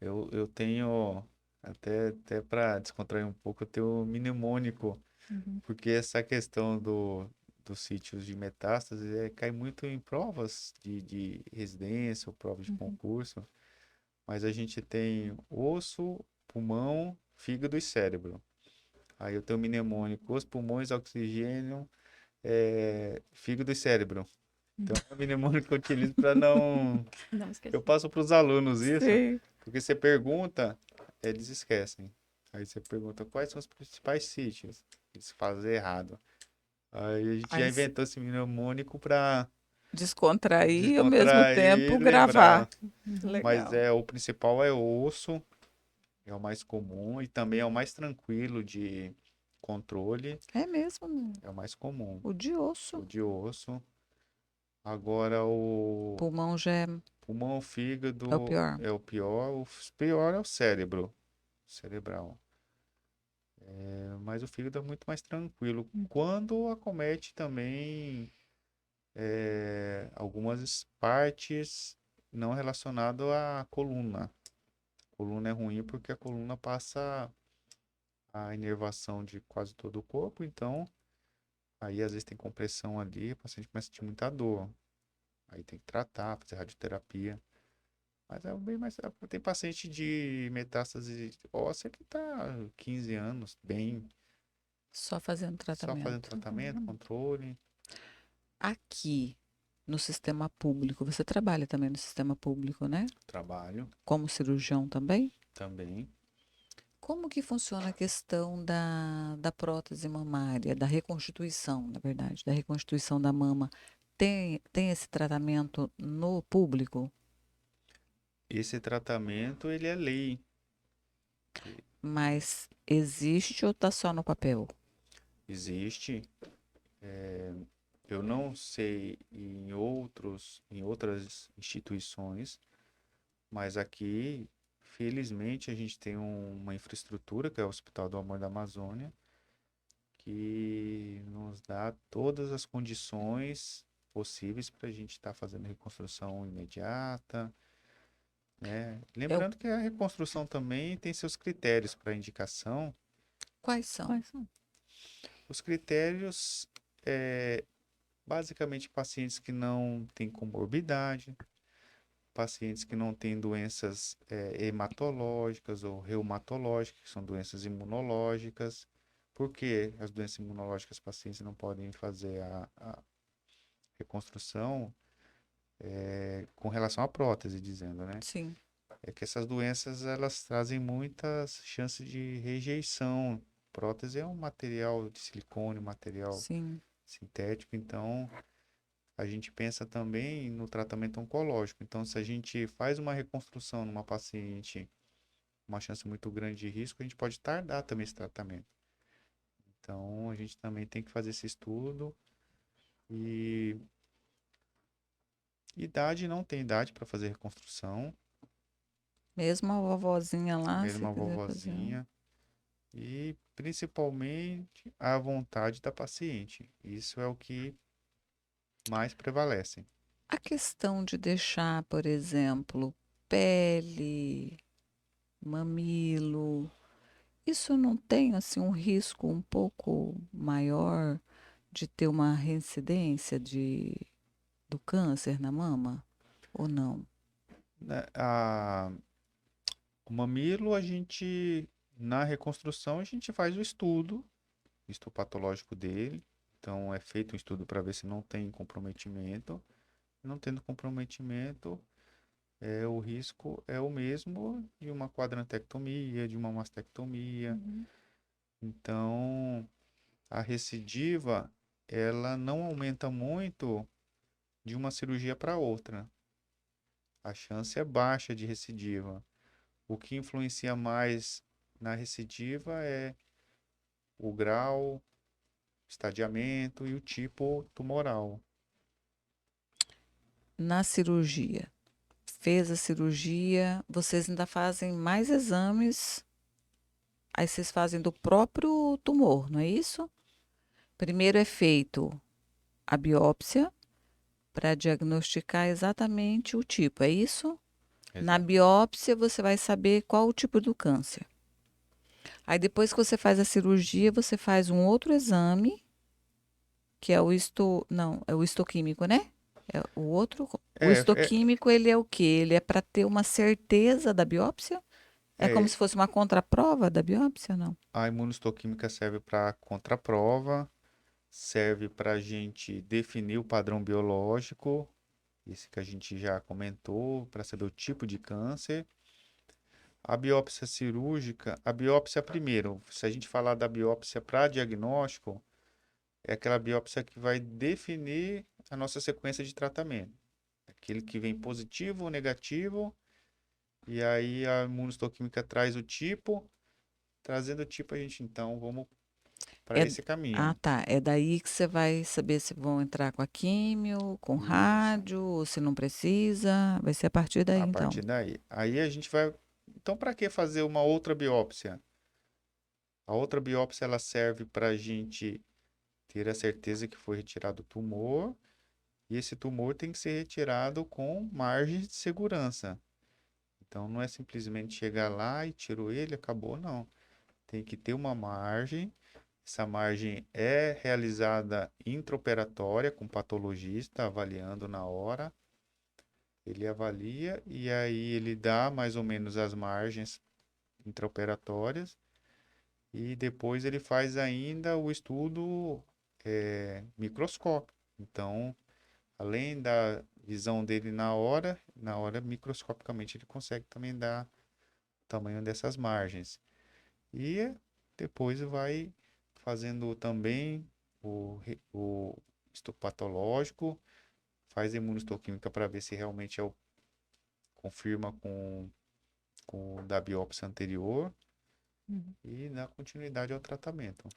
Eu tenho, até para descontrair um pouco, eu tenho mnemônico, Uhum. porque essa questão dos sítios de metástase cai muito em provas de residência ou provas de Uhum. concurso, mas a gente tem osso, pulmão, fígado e cérebro. Aí eu tenho mnemônico, os pulmões, oxigênio, fígado e cérebro. Então é o mnemônico que eu utilizo para não. Não esqueci. Eu passo para os alunos isso, Sei. porque você pergunta, eles esquecem. Aí você pergunta quais são os principais sítios. Eles fazem errado. Aí a gente já Aí inventou esse mnemônico para descontrair e ao mesmo descontrair e tempo lembrar. gravar. Uhum. Mas Legal. o principal é o osso, é o mais comum e também é o mais tranquilo de controle, É mesmo, né? é o mais comum. O de O osso. de osso. Agora o Pulmão já pulmão, o é o fígado pior. é o pior. O pior é o cérebro, cerebral. Mas o fígado é muito mais tranquilo. Quando acomete também algumas partes não relacionadas à coluna. A coluna é ruim porque a coluna passa a inervação de quase todo o corpo, então aí às vezes tem compressão ali, o paciente começa a sentir muita dor. Aí tem que tratar, fazer radioterapia. Mas é bem mais. Tem paciente de metástase óssea que tá 15 anos, bem, Só fazendo só fazendo tratamento. tratamento, controle. Aqui no sistema público, você trabalha também no sistema público, né? Trabalho Como cirurgião também? também. Como que funciona a questão da prótese mamária, da reconstituição, na verdade, da reconstituição da mama? Tem esse tratamento no público, Esse tratamento, ele é lei. mas existe ou está só no papel? Existe. Eu não sei em outras instituições, mas aqui, felizmente, a gente tem uma infraestrutura, que é o Hospital do Amor da Amazônia, que nos dá todas as condições possíveis para a gente estar fazendo reconstrução imediata, né? É o, Lembrando que a reconstrução também tem seus critérios para indicação. quais são? Quais são? Os critérios, é, basicamente, pacientes que não têm comorbidade, pacientes que não têm doenças hematológicas ou reumatológicas, que são doenças imunológicas. Por que as doenças imunológicas os pacientes não podem fazer a reconstrução com relação à prótese, dizendo, né? Sim, É que essas doenças elas trazem muitas chances de rejeição. Prótese é um material de silicone, um material sim. sintético, então a gente pensa também no tratamento oncológico. Então, se a gente faz uma reconstrução numa paciente, uma chance muito grande de risco, a gente pode tardar também esse tratamento. Então, a gente também tem que fazer esse estudo e idade não tem idade para fazer reconstrução, Mesmo a vovozinha lá, mesmo se a quiser fazer. vovozinha. E principalmente a vontade da paciente. Isso é o que mais prevalece. A questão de deixar, por exemplo, pele, mamilo, isso não tem assim um risco um pouco maior de ter uma reincidência do câncer na mama? Ou não? Né, o mamilo, a gente, na reconstrução, a gente faz o estudo histopatológico dele. Então, é feito um estudo para ver se não tem comprometimento. Não tendo comprometimento, o risco é o mesmo de uma quadrantectomia, de uma mastectomia. Uhum. Então, a recidiva, ela não aumenta muito de uma cirurgia para outra. A chance é baixa de recidiva. O que influencia mais na recidiva é o grau, estadiamento e o tipo tumoral. Na cirurgia, fez a cirurgia, vocês ainda fazem mais exames, aí vocês fazem do próprio tumor, não é isso? Primeiro é feito a biópsia para diagnosticar exatamente o tipo, é isso? Na Exato. biópsia, você vai saber qual o tipo do câncer. Aí, depois que você faz a cirurgia, você faz um outro exame, que é não, é o histoquímico, né? É o outro. O É, é, histoquímico, ele é o quê? Ele é para ter uma certeza da biópsia? É como é, se fosse uma contraprova da biópsia, não? a imunohistoquímica serve para contraprova, serve para a gente definir o padrão biológico, esse que a gente já comentou, para saber o tipo de câncer. A biópsia cirúrgica, a biópsia primeiro, se a gente falar da biópsia para diagnóstico, é aquela biópsia que vai definir a nossa sequência de tratamento. Aquele que vem positivo ou negativo, e aí a imunohistoquímica traz o tipo, trazendo o tipo a gente então vamos para É, esse caminho. ah, tá. É daí que você vai saber se vão entrar com a químio, com Isso. rádio, ou se não precisa. Vai ser a partir daí, A então. partir daí. Aí a gente vai. Então, para que fazer uma outra biópsia? A outra biópsia ela serve para a gente ter a certeza que foi retirado o tumor, e esse tumor tem que ser retirado com margem de segurança. Então, não é simplesmente chegar lá e tirou ele, acabou, não. Tem que ter uma margem. Essa margem é realizada intraoperatória, com o patologista avaliando na hora. Ele avalia e aí ele dá mais ou menos as margens intraoperatórias e depois ele faz ainda o estudo microscópico. Então, além da visão dele na hora microscopicamente ele consegue também dar o tamanho dessas margens. E depois vai fazendo também o histopatológico, faz imunohistoquímica para ver se realmente confirma com o da biópsia anterior Uhum. e dá continuidade ao tratamento.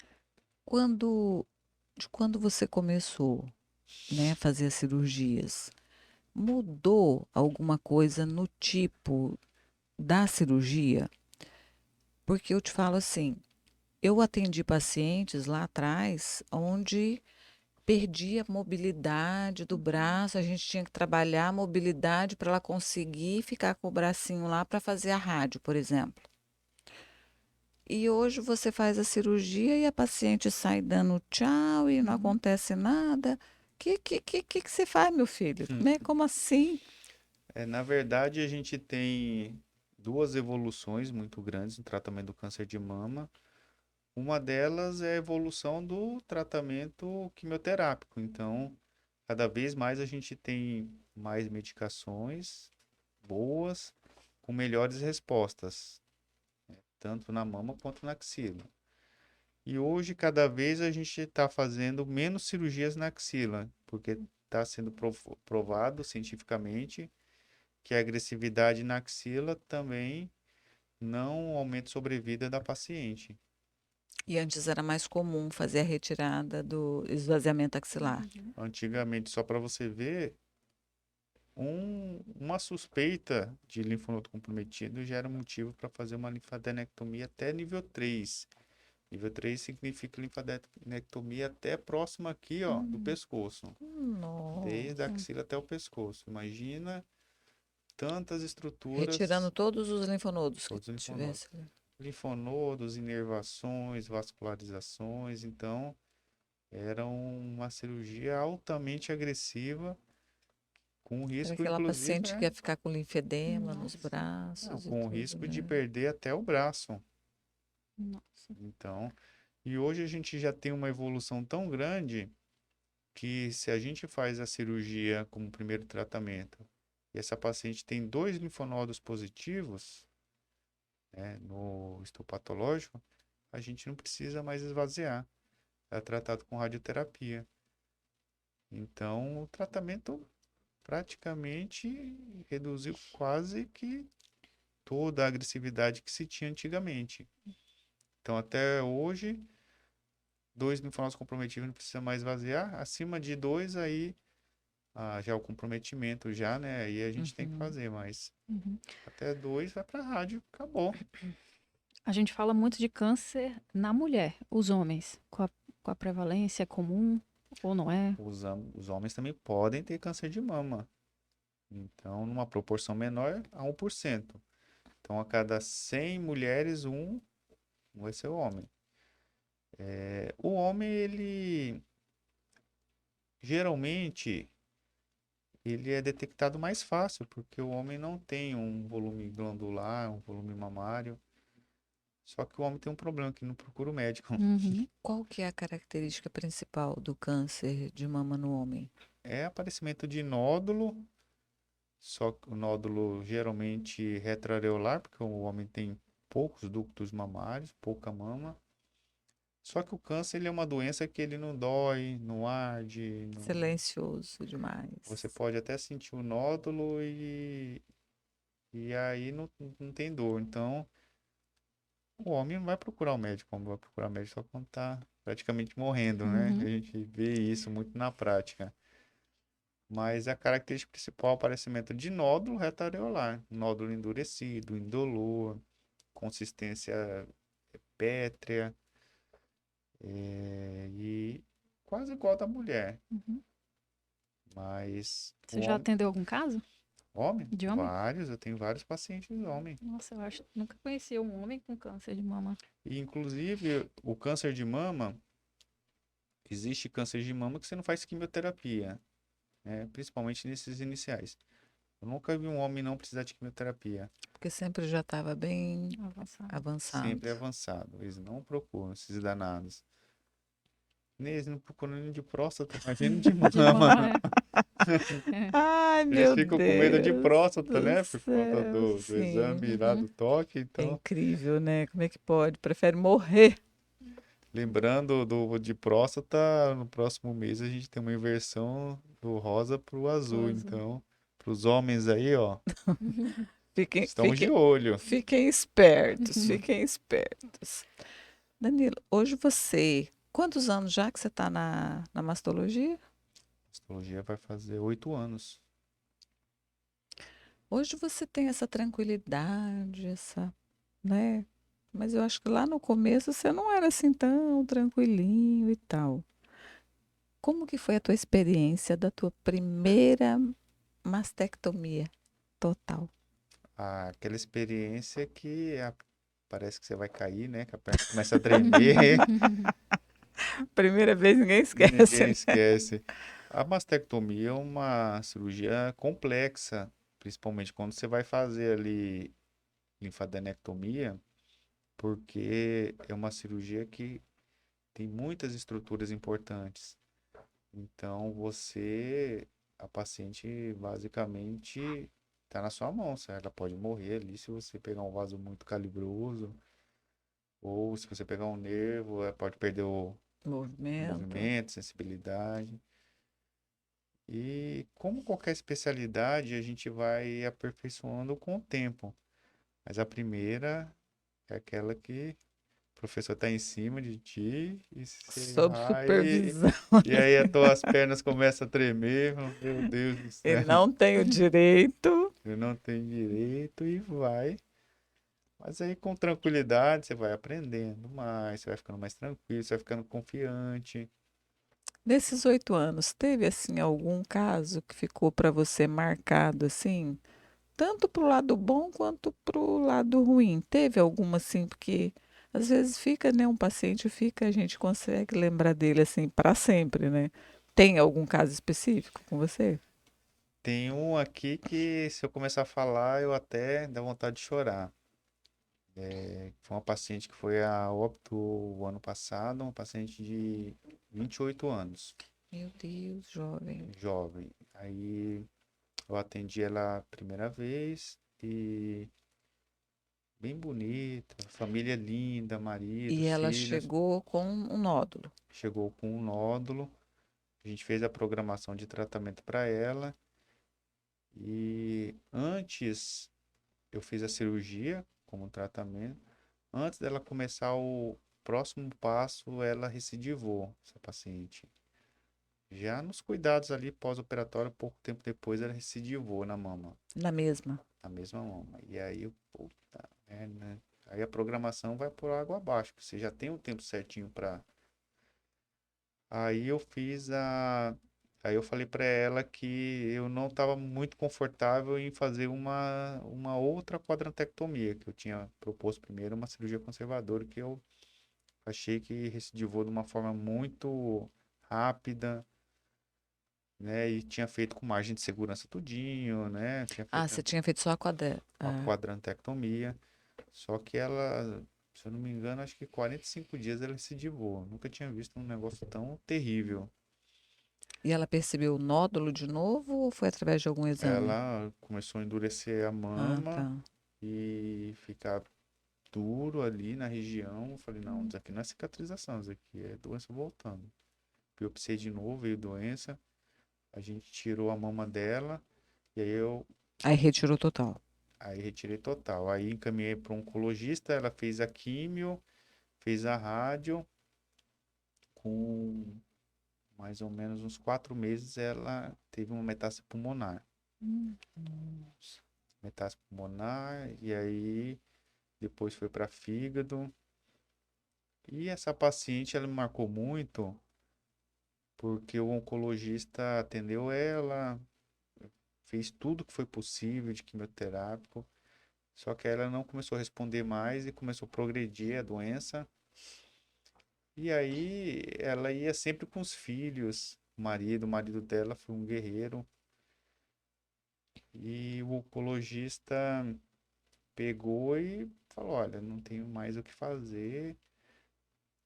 Quando, de quando você começou, né, a fazer as cirurgias, mudou alguma coisa no tipo da cirurgia? Porque eu te falo assim, eu atendi pacientes lá atrás onde perdia a mobilidade do braço, a gente tinha que trabalhar a mobilidade para ela conseguir ficar com o bracinho lá para fazer a rádio, por exemplo. E hoje você faz a cirurgia e a paciente sai dando tchau e não Uhum. acontece nada. Que você faz, meu filho? Como assim? Na verdade, a gente tem duas evoluções muito grandes no tratamento do câncer de mama. Uma delas é a evolução do tratamento quimioterápico. Então, cada vez mais a gente tem mais medicações boas, com melhores respostas, tanto na mama quanto na axila. E hoje, cada vez a gente está fazendo menos cirurgias na axila, porque está sendo provado cientificamente que a agressividade na axila também não aumenta a sobrevida da paciente. E antes era mais comum fazer a retirada do esvaziamento axilar. Uhum. Antigamente, só para você ver, uma suspeita de linfonodo comprometido já era motivo para fazer uma linfadenectomia até nível 3. Nível 3 significa linfadenectomia até próximo aqui, ó, do pescoço. Desde a Nossa. axila até o pescoço. Imagina tantas Retirando estruturas, todos os linfonodos que todos os linfonodos. tivesse ali. Linfonodos, inervações, vascularizações. Então, era uma cirurgia altamente agressiva, com Era risco, aquela inclusive, paciente que ia ficar com linfedema nos Nossa, braços e com tudo, risco de né? perder até o braço. nossa. Então, e hoje a gente já tem uma evolução tão grande que se a gente faz a cirurgia como primeiro tratamento e essa paciente tem dois linfonodos positivos, né, no histopatológico, a gente não precisa mais esvaziar. É tratado com radioterapia. Então, o tratamento praticamente reduziu quase que toda a agressividade que se tinha antigamente. Então, até hoje, dois linfonodos comprometidos não precisa mais esvaziar. Acima de dois, aí já é o comprometimento, já, né? Aí a gente tem que Uhum. fazer, mas Uhum. até dois vai para rádio, acabou. A gente fala muito de câncer na mulher, os homens. Com a prevalência é comum ou não é? Os homens também podem ter câncer de mama. Então, numa proporção menor a 1%. Então, a cada 100 mulheres, um vai ser o homem. O homem, ele geralmente ele é detectado mais fácil, porque o homem não tem um volume glandular, um volume mamário. Só que o homem tem um problema que não procura o médico. Uhum. Qual que é a característica principal do câncer de mama no homem? É aparecimento de nódulo Só que o nódulo geralmente retroareolar, porque o homem tem poucos ductos mamários, pouca mama. Só que o câncer ele é uma doença que ele não dói, não arde, Silencioso você demais. pode até sentir o nódulo e aí não tem dor. Então, o homem não vai procurar o médico, como vai procurar o médico só quando tá praticamente morrendo, né? A Uhum. gente vê isso muito na prática. Mas a característica principal é o aparecimento de nódulo retroareolar, nódulo endurecido, indolor, consistência pétrea, e quase igual da mulher. Uhum. Mas o Você já homem, atendeu algum caso homem, de homem? vários, eu tenho vários pacientes homem. Nossa, eu acho que nunca conheci um homem com câncer de mama. E inclusive o câncer de mama, existe câncer de mama que você não faz quimioterapia, né? Principalmente nesses iniciais. Eu nunca vi um homem não precisar de quimioterapia. Porque sempre já estava bem Avançado. avançado. Sempre avançado. Eles não procuram esses danados. Nem eles não procuram nem de próstata, imagina de De mama. mama, é. Ai, Eles meu ficam com medo de Deus próstata, do né? Por conta céu, do exame sim. lá Uhum. do toque. É Então, incrível, né? Como é que pode? Prefere morrer. lembrando de próstata, no próximo mês a gente tem uma inversão do rosa pro azul. Gozo. Então, pros homens aí, ó, Fiquem, estamos de fiquem, olho. fiquem espertos, fiquem espertos. Danilo, hoje você, quantos anos já que você está na mastologia? Astrologia vai fazer 8 anos. Hoje você tem essa tranquilidade, essa, né? Mas eu acho que lá no começo você não era assim tão tranquilinho e tal. Como que foi a tua experiência da tua primeira mastectomia total? Aquela experiência que parece que você vai cair, né? Que a perna começa a tremer. Primeira vez ninguém esquece, Ninguém né? esquece. A mastectomia é uma cirurgia complexa, principalmente quando você vai fazer ali linfadenectomia, porque é uma cirurgia que tem muitas estruturas importantes. Então a paciente basicamente está na sua mão, certo? Ela pode morrer ali se você pegar um vaso muito calibroso, ou se você pegar um nervo, ela pode perder o Movimento. movimento, sensibilidade. E como qualquer especialidade, a gente vai aperfeiçoando com o tempo. Mas a primeira é aquela que o professor está em cima de ti e você Sob vai. supervisão. E aí as tuas pernas começam a tremer. Meu Deus do E céu, não tenho direito. eu não tenho direito e vai. Mas aí com tranquilidade você vai aprendendo mais, você vai ficando mais tranquilo, você vai ficando confiante. Nesses 8 anos, teve assim algum caso que ficou para você marcado assim, tanto pro lado bom quanto pro lado ruim? Teve alguma assim, porque às vezes fica, né, um paciente fica, a gente consegue lembrar dele assim para sempre, né? Tem algum caso específico com você? Tem um aqui que se eu começar a falar, eu até dá vontade de chorar. Foi uma paciente que foi a óbito o ano passado, uma paciente de 28 anos, Meu Deus, jovem. jovem. Aí eu atendi ela a primeira vez e bem bonita, família linda, marido, E ela filhos. chegou com um nódulo. Chegou com um nódulo, a gente fez a programação de tratamento para ela e antes eu fiz a cirurgia como tratamento. Antes dela começar o próximo passo, ela recidivou, essa paciente. Já nos cuidados ali pós-operatório, pouco tempo depois, ela recidivou na mama, Na mesma. na mesma mama. E aí, puta merda, né? Aí a programação vai por água abaixo, porque você já tem o tempo certinho para. Aí eu fiz a. Aí eu falei para ela que eu não estava muito confortável em fazer uma outra quadrantectomia, que eu tinha proposto primeiro uma cirurgia conservadora, que eu achei que recidivou de uma forma muito rápida, né? E tinha feito com margem de segurança tudinho, né? Tinha Ah, feito você tinha feito só a quadra. uma Ah, quadrantectomia. Só que ela, se eu não me engano, acho que 45 dias ela recidivou. Nunca tinha visto um negócio tão terrível. E ela percebeu o nódulo de novo ou foi através de algum exame? Ela começou a endurecer a Ah, mama tá. e ficar duro ali na região. Eu falei, não, isso aqui não é cicatrização, isso aqui é doença voltando. Biopsiei de novo, veio doença. A gente tirou a mama dela e Aí retirou total. aí retirei total. Aí encaminhei para um oncologista, ela fez a químio, fez a rádio. Com mais ou menos uns 4 meses ela teve uma metástase pulmonar. Metástase pulmonar, e aí depois foi para fígado. E essa paciente, ela me marcou muito, porque o oncologista atendeu ela, fez tudo que foi possível de quimioterápico, só que ela não começou a responder mais e começou a progredir a doença. E aí ela ia sempre com os filhos, o marido dela foi um guerreiro, e o oncologista pegou e falou: Olha, não tenho mais o que fazer,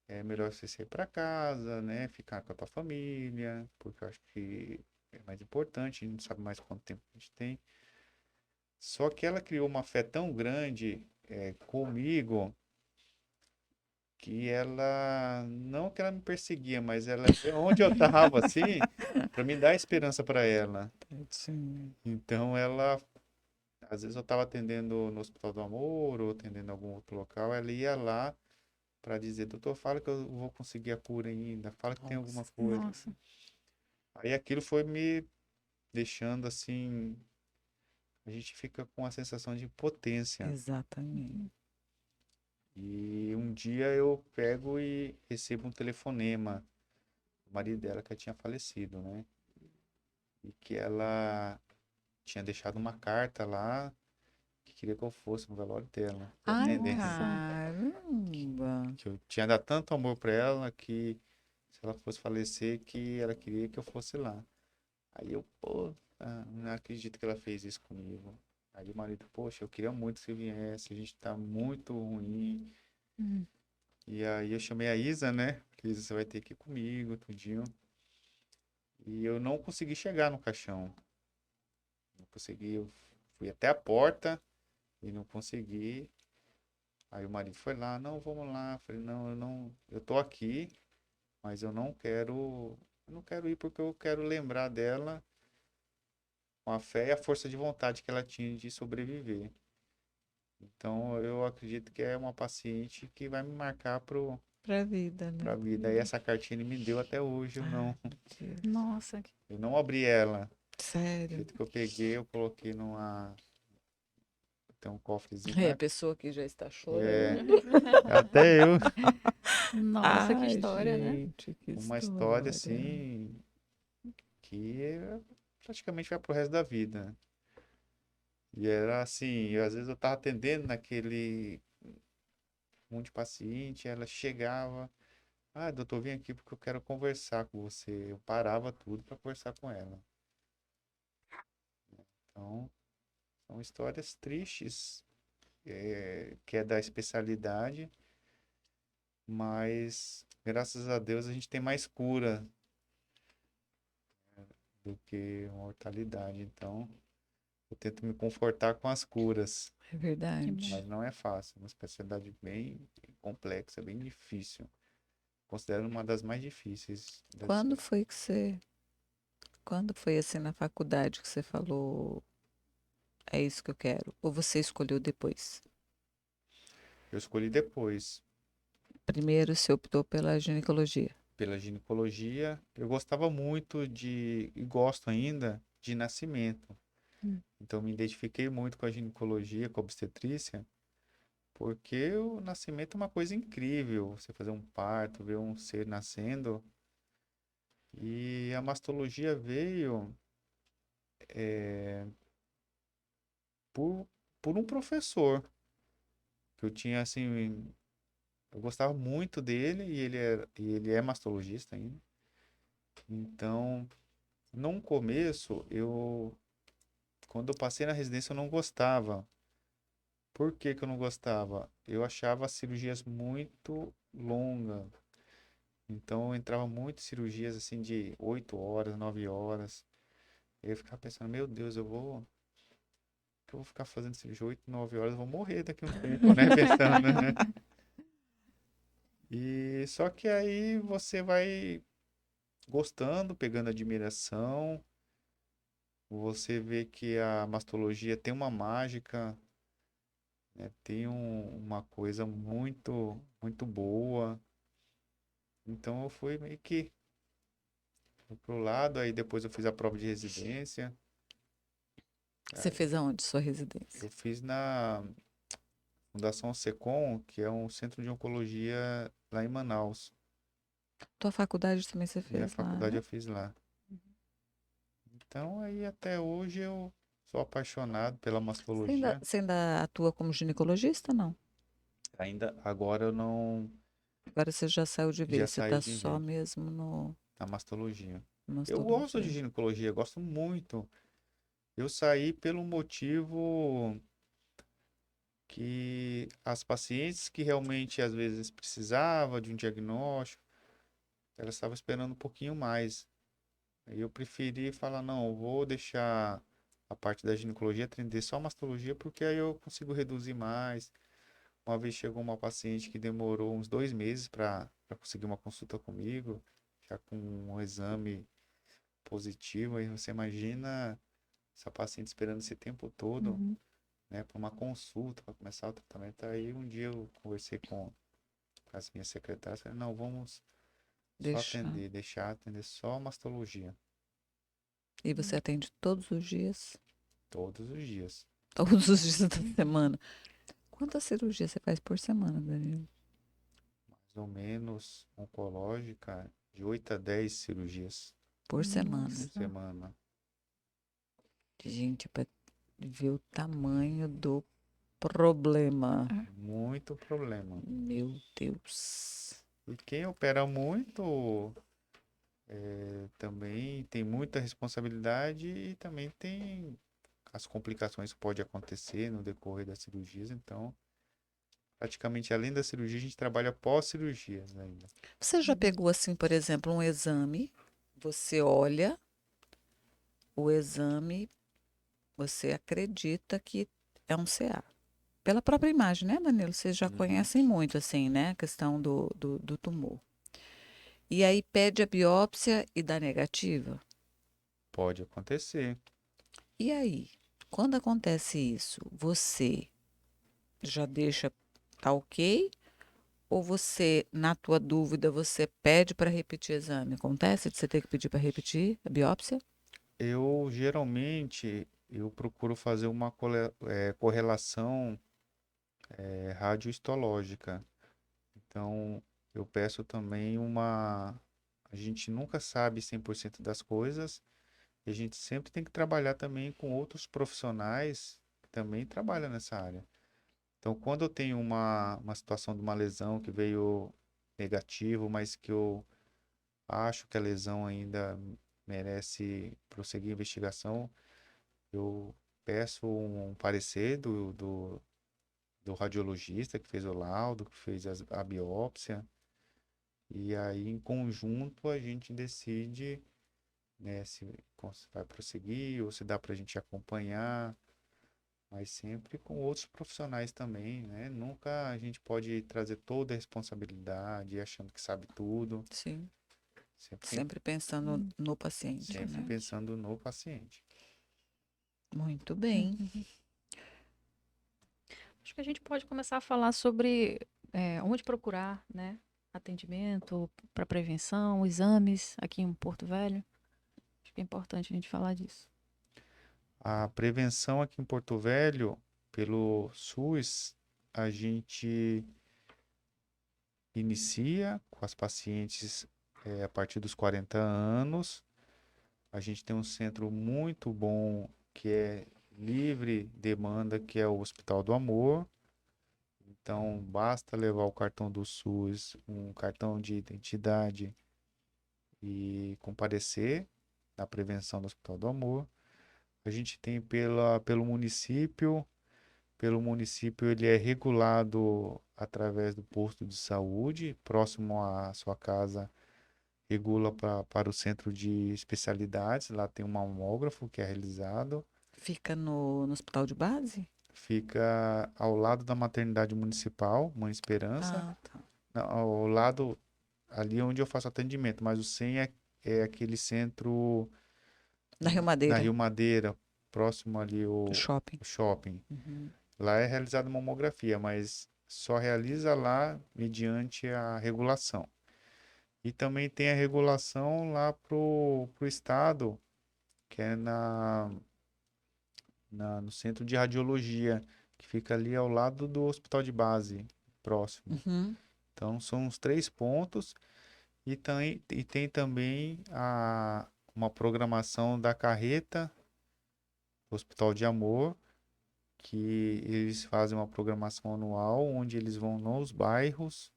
é melhor você sair para casa, né? Ficar com a tua família, porque eu acho que é mais importante, a gente não sabe mais quanto tempo a gente tem. Só que ela criou uma fé tão grande comigo que ela, não que ela me perseguia, mas ela, onde eu tava assim, para me dar esperança para ela. Tadinha. Então ela, às vezes eu estava atendendo no Hospital do Amor ou atendendo em algum outro local, ela ia lá para dizer, doutor, fala que eu vou conseguir a cura ainda, fala que tem alguma Nossa, coisa. Nossa. Aí aquilo foi me deixando assim, a gente fica com a sensação de impotência. exatamente. E um dia eu pego e recebo um telefonema do marido dela que tinha falecido, né? E que ela tinha deixado uma carta lá que queria que eu fosse no velório dela, pra Ai, atender. Nossa. caramba. Que eu tinha dado tanto amor pra ela que se ela fosse falecer, que ela queria que eu fosse lá. Aí eu, pô, não acredito que ela fez isso comigo. Aí o marido, poxa, eu queria muito que você viesse, a gente tá muito ruim. Hum. E aí eu chamei a Isa, né? Que Isa, você vai ter que ir comigo, tudinho. E eu não consegui chegar no caixão. Não consegui, eu fui até a porta e não consegui. Aí o marido foi lá, não, vamos lá. Eu falei, não, eu não, eu tô aqui, mas eu não quero ir porque eu quero lembrar dela com a fé e a força de vontade que ela tinha de sobreviver. Então eu acredito que é uma paciente que vai me marcar Pra vida, né? pra vida. E essa cartinha ele me deu até hoje, Ai, meu Deus. Nossa. eu não abri ela. Do Sério. jeito que eu peguei, eu coloquei numa, tem um cofrezinho É, a lá. pessoa que já está É, chorando. até eu. Nossa, que Ai, história, né? gente, que Uma história história. assim que praticamente vai pro resto da vida. E era assim, às vezes eu tava atendendo naquele monte de paciente, ela chegava, doutor, vem aqui porque eu quero conversar com você. Eu parava tudo para conversar com ela. Então, são histórias tristes, que é da especialidade, mas graças a Deus a gente tem mais cura do que mortalidade. Então, eu tento me confortar com as curas, É Que bom. verdade. mas não é fácil. É uma especialidade bem complexa, bem difícil. Considero uma das mais difíceis. Quando foi que você. Quando foi assim na faculdade que você falou, é isso que eu quero? Ou você escolheu depois? Eu escolhi depois Primeiro você optou pela ginecologia. pela ginecologia. Eu gostava muito e gosto ainda de nascimento. Hum. Então, me identifiquei muito com a ginecologia, com a obstetrícia, porque o nascimento é uma coisa incrível. Você fazer um parto, ver um ser nascendo. E a mastologia veio por, por um professor que eu tinha assim, eu gostava muito dele e ele é mastologista ainda. Então, no começo, quando eu passei na residência, eu não gostava. Por que que eu não gostava? Eu achava as cirurgias muito longas. Então, eu entrava muito em cirurgias assim de 8 horas, 9 horas. Eu ficava pensando, meu Deus, que eu vou ficar fazendo cirurgia 8, 9 horas, eu vou morrer daqui a um tempo, né? Pensando, né? E só que aí você vai gostando, pegando admiração, você vê que a mastologia tem uma mágica, né? Tem uma coisa muito, muito boa. Então eu fui meio que pro lado, aí depois eu fiz a prova de residência. Você fez aonde sua residência? Eu fiz na Fundação Secom, que é um centro de oncologia lá em Manaus. Tua faculdade também você Minha fez lá, faculdade né? eu fiz lá. Então aí até hoje eu sou apaixonado pela mastologia. Você ainda atua como ginecologista, não? Ainda agora eu não Agora você já saiu de já vez, você saí tá de só vez mesmo no na mastologia. Eu gosto de mastologia. ginecologia, gosto muito. Eu saí pelo motivo que as pacientes que realmente às vezes precisava de um diagnóstico, elas estavam esperando um pouquinho mais. Aí eu preferi falar, não, eu vou deixar a parte da ginecologia atender só a mastologia, porque aí eu consigo reduzir mais. Uma vez chegou uma paciente que demorou uns 2 meses para conseguir uma consulta comigo, já com um exame positivo. Aí você imagina essa paciente esperando esse tempo todo, Uhum. né, para uma consulta, para começar o tratamento. Aí um dia eu conversei com as minhas secretárias, falei, não, vamos só Deixar. atender, deixar atender só mastologia, E você atende todos os dias? todos os dias. Todos os dias da semana. Quantas cirurgias você faz por semana, Danilo? Mais ou menos oncológica, de 8 a 10 cirurgias Por semana. por Nossa. semana. Gente, para ver o tamanho do problema. Muito problema. Meu Deus. E quem opera muito também tem muita responsabilidade e também tem as complicações que pode acontecer no decorrer das cirurgias. Então, praticamente além da cirurgia, a gente trabalha pós-cirurgias ainda. Você já Uhum. pegou, assim, por exemplo, um exame, você olha o exame, você acredita que é um CA. Pela própria imagem, né, Danilo? Vocês já Uhum. conhecem muito, assim, né, a questão do tumor. E aí pede a biópsia e dá negativa. Pode acontecer. E aí, quando acontece isso, você já deixa tá ok? Ou você, na tua dúvida, você pede para repetir o exame? Acontece de você ter que pedir para repetir a biópsia? Eu geralmente eu procuro fazer uma correlação radiohistológica. Então, eu peço também uma. A gente nunca sabe 100% das coisas e a gente sempre tem que trabalhar também com outros profissionais que também trabalham nessa área. Então, quando eu tenho uma situação de uma lesão que veio negativo, mas que eu acho que a lesão ainda merece prosseguir a investigação, eu peço um parecer do radiologista que fez o laudo, que fez a biópsia. E aí, em conjunto, a gente decide, né, se vai prosseguir ou se dá para a gente acompanhar, mas sempre com outros profissionais também, né? Nunca a gente pode trazer toda a responsabilidade achando que sabe tudo. Sim, Sempre tem, sempre pensando Hum, no paciente, sempre né? Importante. pensando no paciente. Muito bem. Uhum. Acho que a gente pode começar a falar sobre onde procurar, né? Atendimento para prevenção, exames aqui em Porto Velho. Acho que é importante a gente falar disso. A prevenção aqui em Porto Velho, pelo SUS, a gente inicia com as pacientes a partir dos 40 anos. A gente tem um centro muito bom que é livre demanda, que é o Hospital do Amor. Então, basta levar o cartão do SUS, um cartão de identidade e comparecer na prevenção do Hospital do Amor. A gente tem pelo município pelo município, ele é regulado através do posto de saúde, próximo à sua casa, regula para o centro de especialidades, lá tem um mamógrafo que é realizado, Fica no hospital de base? fica ao lado da maternidade municipal, Mãe Esperança, Ah, tá. ao lado ali onde eu faço atendimento, mas o SEM é aquele centro Na Rio na Madeira, Rio Madeira, próximo ali do shopping. o shopping. Uhum. Lá é realizada mamografia, mas só realiza lá mediante a regulação. E também tem a regulação lá pro estado, que é no centro de radiologia, que fica ali ao lado do hospital de base, próximo. Uhum. Então são os 3 pontos. E tem também uma programação da carreta Hospital de Amor, que eles fazem uma programação anual, onde eles vão nos bairros,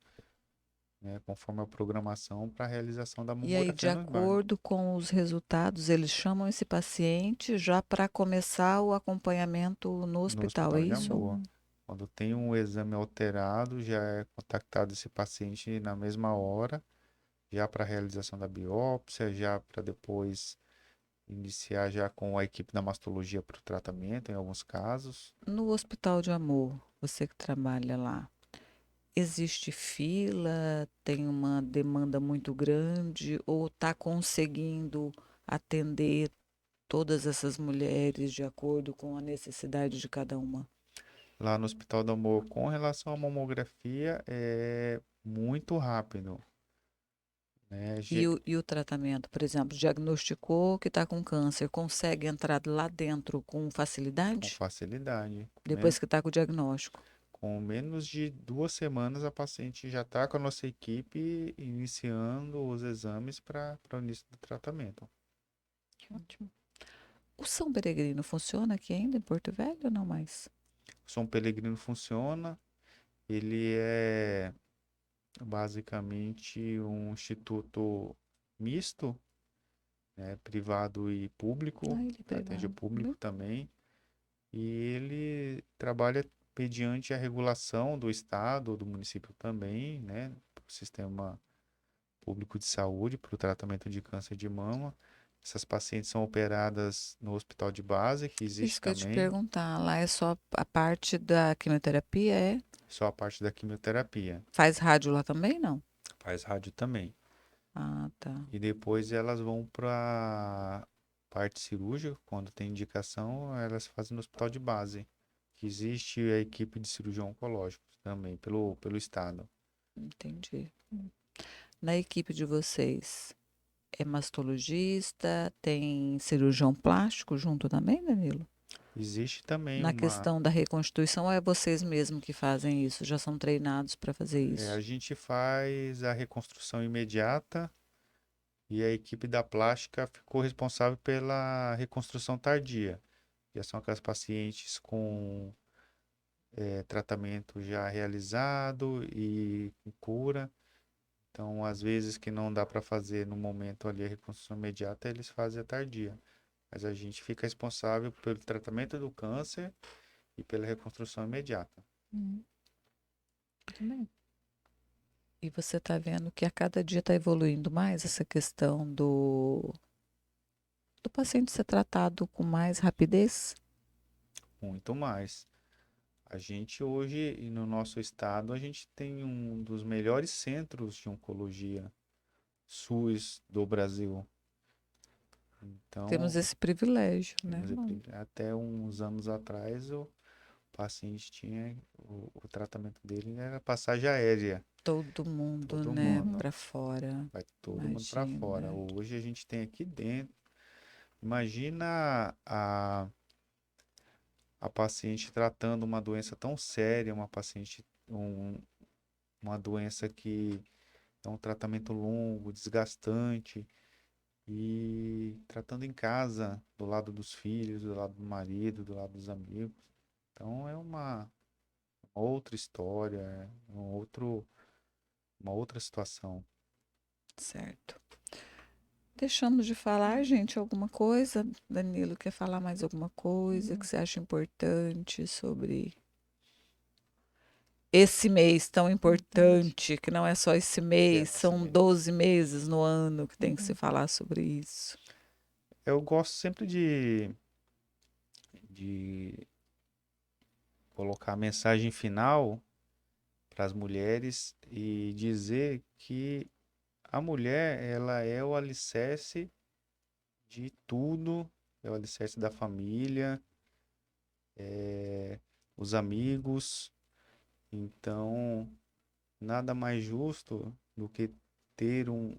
né, conforme a programação, para a realização da E aí, de mamografia nos bairros. acordo com os resultados, eles chamam esse paciente já para começar o acompanhamento no No hospital, é Hospital de isso? Amor. Quando tem um exame alterado, já é contactado esse paciente na mesma hora, já para a realização da biópsia, já para depois iniciar já com a equipe da mastologia para o tratamento, em alguns casos. No Hospital de Amor, você que trabalha lá, existe fila, tem uma demanda muito grande ou está conseguindo atender todas essas mulheres de acordo com a necessidade de cada uma? Lá no Hospital do Amor, com relação à mamografia, é muito rápido, né? E o tratamento, por exemplo, diagnosticou que está com câncer, consegue entrar lá dentro com Com facilidade? facilidade. Depois que está com o diagnóstico? Com menos de 2 semanas, a paciente já está com a nossa equipe iniciando os exames para o início do tratamento. Que ótimo. O São Peregrino funciona aqui ainda em Porto Velho ou não mais? O São Pellegrino funciona, ele é basicamente um instituto misto, né, privado e público, Ah, ele é atende o privado. público também, e ele trabalha mediante a regulação do estado, do município também, né, o sistema público de saúde para o tratamento de câncer de mama. Essas pacientes são operadas no hospital de base, que existe Isso que eu ia te também, perguntar. Lá é só a parte da quimioterapia, é? só a parte da quimioterapia. Faz rádio lá também, não? Faz rádio também. Ah, tá. E depois elas vão para parte cirúrgica, quando tem indicação, elas fazem no hospital de base, que existe a equipe de cirurgião oncológico também, pelo estado. Entendi. Na equipe de vocês, é mastologista, tem cirurgião plástico junto também, Danilo? Existe também Na questão da reconstituição, ou é vocês mesmos que fazem isso? Já são treinados para fazer a isso? gente faz a reconstrução imediata e a equipe da plástica ficou responsável pela reconstrução tardia. Já são aquelas pacientes com tratamento já realizado e com cura. Então, às vezes que não dá para fazer no momento ali a reconstrução imediata, eles fazem a tardia. Mas a gente fica responsável pelo tratamento do câncer e pela reconstrução imediata. Muito bem. E você está vendo que a cada dia está evoluindo mais essa questão do paciente ser tratado com mais rapidez? Muito mais. A gente hoje, e no nosso estado, a gente tem um dos melhores centros de oncologia SUS do Brasil. Temos Então, esse privilégio, né? até uns anos atrás, o paciente tinha, o tratamento dele era passagem aérea. Todo mundo, Todo né, mundo, para fora. vai todo mundo para fora. Imagina. Hoje a gente tem aqui dentro. Imagina a paciente tratando uma doença tão séria, uma doença que é um tratamento longo, desgastante, e tratando em casa, do lado dos filhos, do lado do marido, do lado dos amigos. Então é uma outra história, uma outra situação. Certo. Deixamos de falar, gente, alguma coisa? Danilo, quer falar mais alguma coisa que você acha importante sobre? esse mês tão importante, que não é só esse Que é mês, nosso são mês. 12 meses no ano que tem que se falar sobre isso. Eu gosto sempre de colocar a mensagem final para as mulheres e dizer que a mulher, ela é o alicerce de tudo, é o alicerce da família, os amigos. Então, nada mais justo do que ter um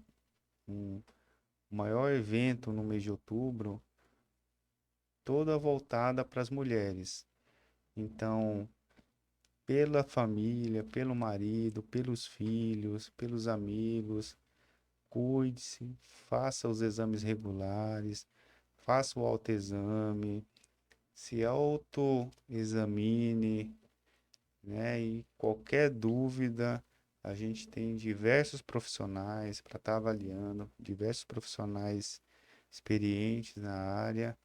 maior evento no mês de outubro, toda voltada para as mulheres. Então, pela família, pelo marido, pelos filhos, pelos amigos, cuide-se, faça os exames regulares, faça o autoexame, se autoexamine, né? E qualquer dúvida, a gente tem diversos profissionais para estar avaliando, diversos profissionais experientes na área.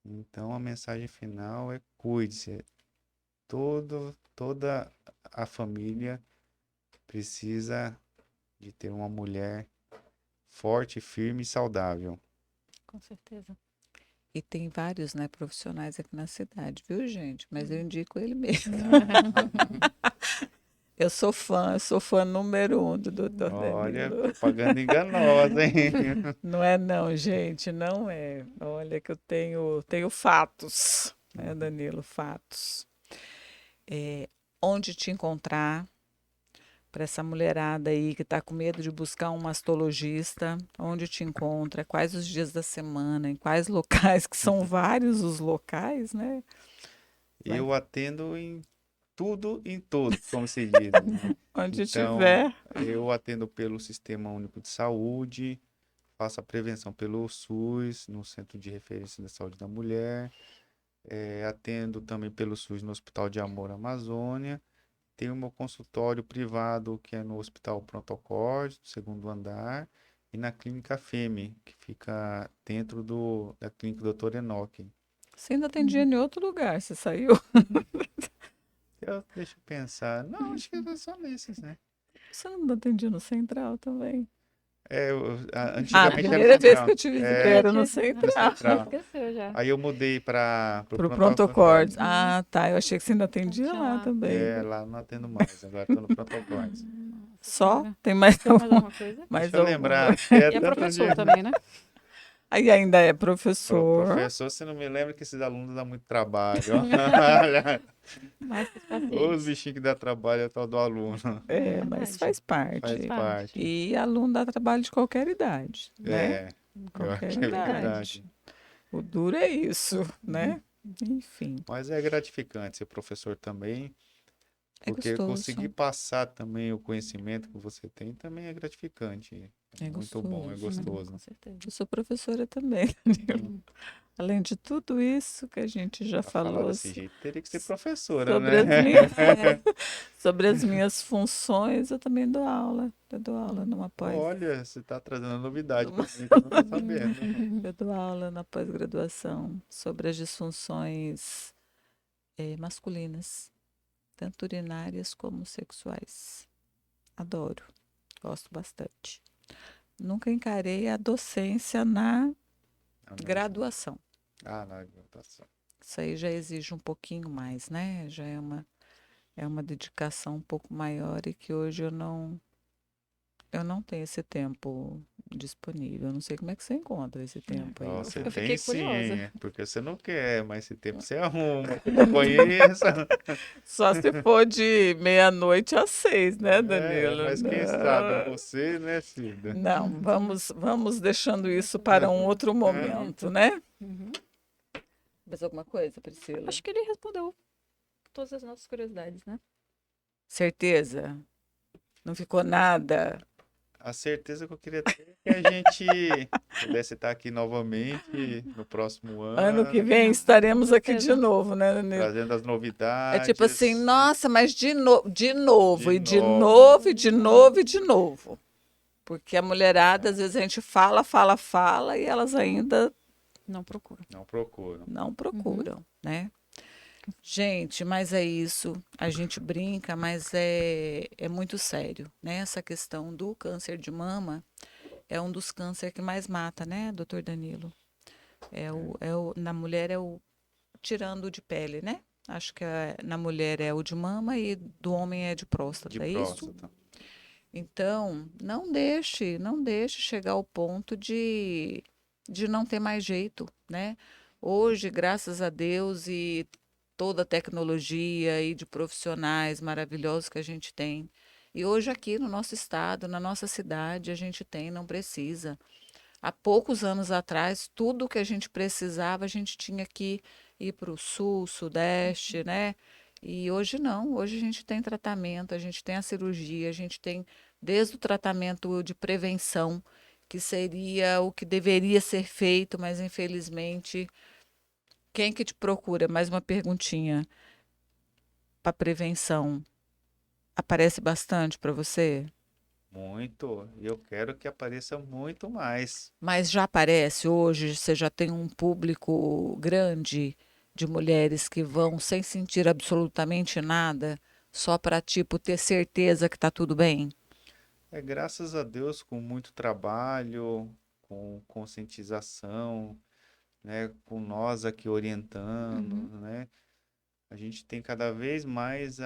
Então, a mensagem final é cuide-se. Toda a família precisa de ter uma mulher forte, firme e saudável. Com certeza. E tem vários, né, profissionais aqui na cidade, viu, gente? Mas eu indico ele mesmo. Eu sou fã número 1 do Dr. Olha, Danilo. propaganda enganosa, hein? Não é não, gente, não é. Olha que eu tenho fatos, né, Danilo, fatos. Onde te encontrar para essa mulherada aí que está com medo de buscar um mastologista, onde te encontra, quais os dias da semana, em quais locais, que são vários os locais, né? Vai. Eu atendo em tudo, em todos, como se diz, né? Onde Então, tiver. eu atendo pelo Sistema Único de Saúde, faço a prevenção pelo SUS, no Centro de Referência da Saúde da Mulher, atendo também pelo SUS no Hospital de Amor Amazônia, tenho meu consultório privado, que é no Hospital Pronto Acordes, do segundo andar, e na Clínica FEME, que fica dentro da Clínica Dr. Enoque. Você ainda tem dinheiro em outro lugar, você saiu? Deixa eu pensar. Não, acho que é só nesses, né? Você não atendia no Central também? A Ah, antigamente era primeira vez central. que eu te visitei É, era no era Central. central. Esqueceu já. Aí eu mudei para o Pro Pronto Prontocordes. Acordes. Ah, tá. Eu achei que você ainda atendia Tinha lá lá. também. Lá não atendo mais, agora estou no Pronto Acordes. Só? Senhora. Tem mais Tem mais alguma? alguma coisa? Mais Deixa eu alguma? lembrar, que é E é tanto professor dia. também, né? Aí ainda é professor. Professor, você não me lembra que esses alunos dão muito trabalho. Olha, Mas os os pacientes. bichinhos que dá trabalho é o tal do aluno. É, É mas verdade. faz Faz parte. parte. E aluno dá trabalho de qualquer idade, né? É, eu acho Qualquer que é idade. verdade. O duro é isso, né? Enfim, Mas é gratificante ser professor também. é Porque conseguir gostoso. passar também o conhecimento que você tem também é gratificante. É Muito bom, é gostoso. Com gostoso. certeza. Eu sou professora também, Danilo. Além de tudo isso que a gente já Pra falar falou desse jeito, teria que ser professora, sobre as né? minhas, sobre as minhas funções, eu também dou aula. Eu dou aula numa pós, Olha, você tá trazendo novidade pra numa- mim que eu não tô sabendo. eu dou aula na pós-graduação sobre as disfunções masculinas, tanto urinárias como sexuais. Adoro, gosto bastante. Nunca encarei a docência na graduação. Na graduação. Isso aí já exige um pouquinho mais, né? Já é uma dedicação um pouco maior e que hoje eu não tenho esse tempo disponível. Eu não sei como é que você encontra esse tempo aí. Ó, você Eu tem fiquei sim, curiosa. hein? Porque você não quer, mas esse tempo você arruma. Eu te conheço. Só se for de meia-noite às 6, né, Danilo? Mas quem sabe você, né, Cida? Não, vamos deixando isso para um outro momento, né? Uhum. Mais alguma coisa, Priscila? Acho que ele respondeu todas as nossas curiosidades, né? Certeza? Não ficou nada? A certeza que eu queria ter é que a gente pudesse estar aqui novamente no próximo Ano que ano, vem estaremos aqui de certeza. novo, né, Danilo? trazendo as É novidades. tipo assim, nossa, mas de novo, De e de novo. novo, e de novo, e de novo. Porque a mulherada, às vezes a gente fala, e elas ainda Não procura. Não procuram. não procuram, né? Gente, mas é isso. A gente brinca, mas é muito sério, né? Essa questão do câncer de mama é um dos cânceres que mais mata, né, doutor Danilo? Na mulher é o, tirando o de pele, né? Acho que na mulher é o de mama e do homem é de De próstata, é isso? próstata. Então, não deixe chegar ao ponto de não ter mais jeito, né? Hoje, graças a Deus e toda a tecnologia e de profissionais maravilhosos que a gente tem. E hoje aqui no nosso estado, na nossa cidade, a gente tem, não precisa. Há poucos anos atrás, tudo que a gente precisava, a gente tinha que ir para o sul, sudeste, né? E hoje não, hoje a gente tem tratamento, a gente tem a cirurgia, a gente tem desde o tratamento de prevenção, que seria o que deveria ser feito, mas infelizmente, quem que te procura? Mais uma perguntinha para prevenção. Aparece bastante para você? Muito. E eu quero que apareça muito mais. Mas já aparece hoje, você já tem um público grande de mulheres que vão sem sentir absolutamente nada, só para tipo ter certeza que tá tudo bem. É graças a Deus, com muito trabalho, com conscientização, né, com nós aqui orientando, Uhum. né, a gente tem cada vez mais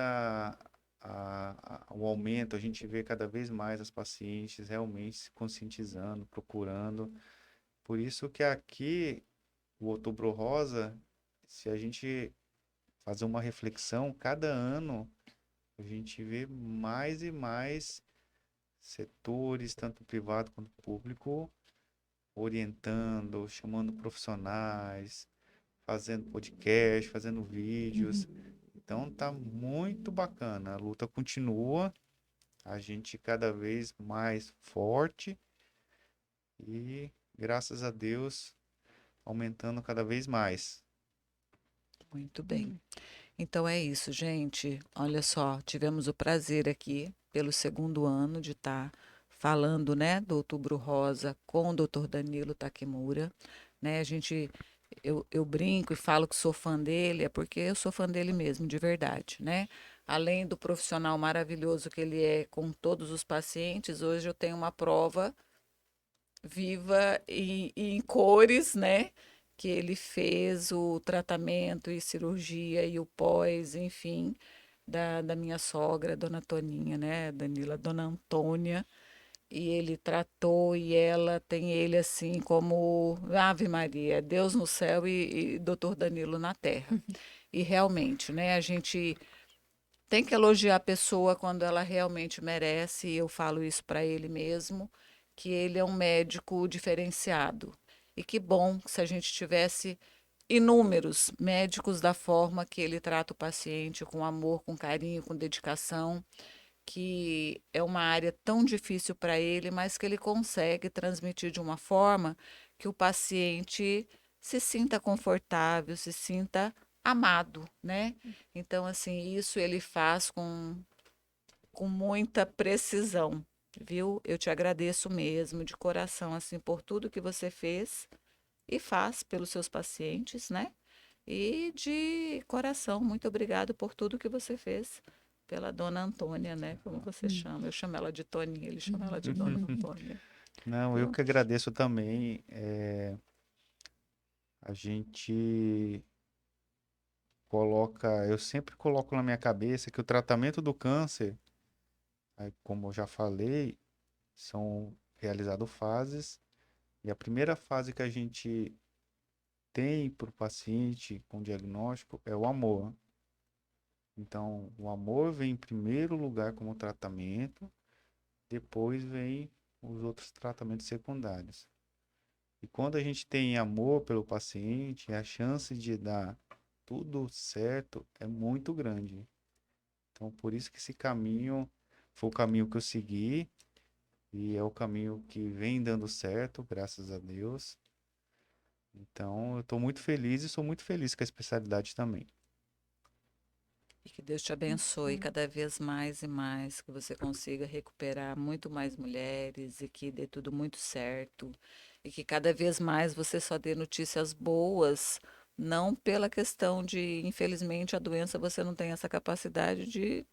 o aumento, a gente vê cada vez mais as pacientes realmente se conscientizando, procurando. Por isso que aqui, o Outubro Rosa, se a gente fazer uma reflexão, cada ano a gente vê mais e mais setores, tanto privado quanto público, orientando, chamando profissionais, fazendo podcast, fazendo vídeos. Então tá muito bacana. A luta continua, a gente cada vez mais forte e, graças a Deus, aumentando cada vez mais. Muito bem. Então é isso, gente. Olha só, tivemos o prazer aqui, pelo segundo ano, de estar falando, né, do Outubro Rosa com o Dr. Danilo Takemura, né? Eu brinco e falo que sou fã dele, é porque eu sou fã dele mesmo, de verdade, né? Além do profissional maravilhoso que ele é com todos os pacientes, hoje eu tenho uma prova viva e em cores, né? Que ele fez o tratamento e cirurgia e o pós, enfim, da minha sogra, Dona Toninha, né? Danila, Dona Antônia. E ele tratou e ela tem ele assim como Ave Maria, Deus no céu e Doutor Danilo na terra. E realmente, né? A gente tem que elogiar a pessoa quando ela realmente merece, e eu falo isso para ele mesmo, que ele é um médico diferenciado. E que bom se a gente tivesse inúmeros médicos da forma que ele trata o paciente, com amor, com carinho, com dedicação, que é uma área tão difícil para ele, mas que ele consegue transmitir de uma forma que o paciente se sinta confortável, se sinta amado, né? Então, assim, isso ele faz com muita precisão, viu? Eu te agradeço mesmo, de coração, assim, por tudo que você fez e faz pelos seus pacientes, né? E de coração, muito obrigado por tudo que você fez pela Dona Antônia, né? Como você chama? Eu chamo ela de Toninha, ele chama ela de Dona Antônia, Não, eu viu? que agradeço também. A gente coloca, eu sempre coloco na minha cabeça que o tratamento do câncer, aí, como eu já falei, são realizadas fases, e a primeira fase que a gente tem para o paciente com diagnóstico é o amor. Então, o amor vem em primeiro lugar como tratamento, depois vem os outros tratamentos secundários. E quando a gente tem amor pelo paciente, a chance de dar tudo certo é muito grande. Então, por isso que esse caminho foi o caminho que eu segui e é o caminho que vem dando certo, graças a Deus. Então, eu estou muito feliz e sou muito feliz com a especialidade também. E que Deus te abençoe cada vez mais e mais, que você consiga recuperar muito mais mulheres e que dê tudo muito certo. E que cada vez mais você só dê notícias boas Não pela questão de, infelizmente, a doença você não tem essa capacidade de,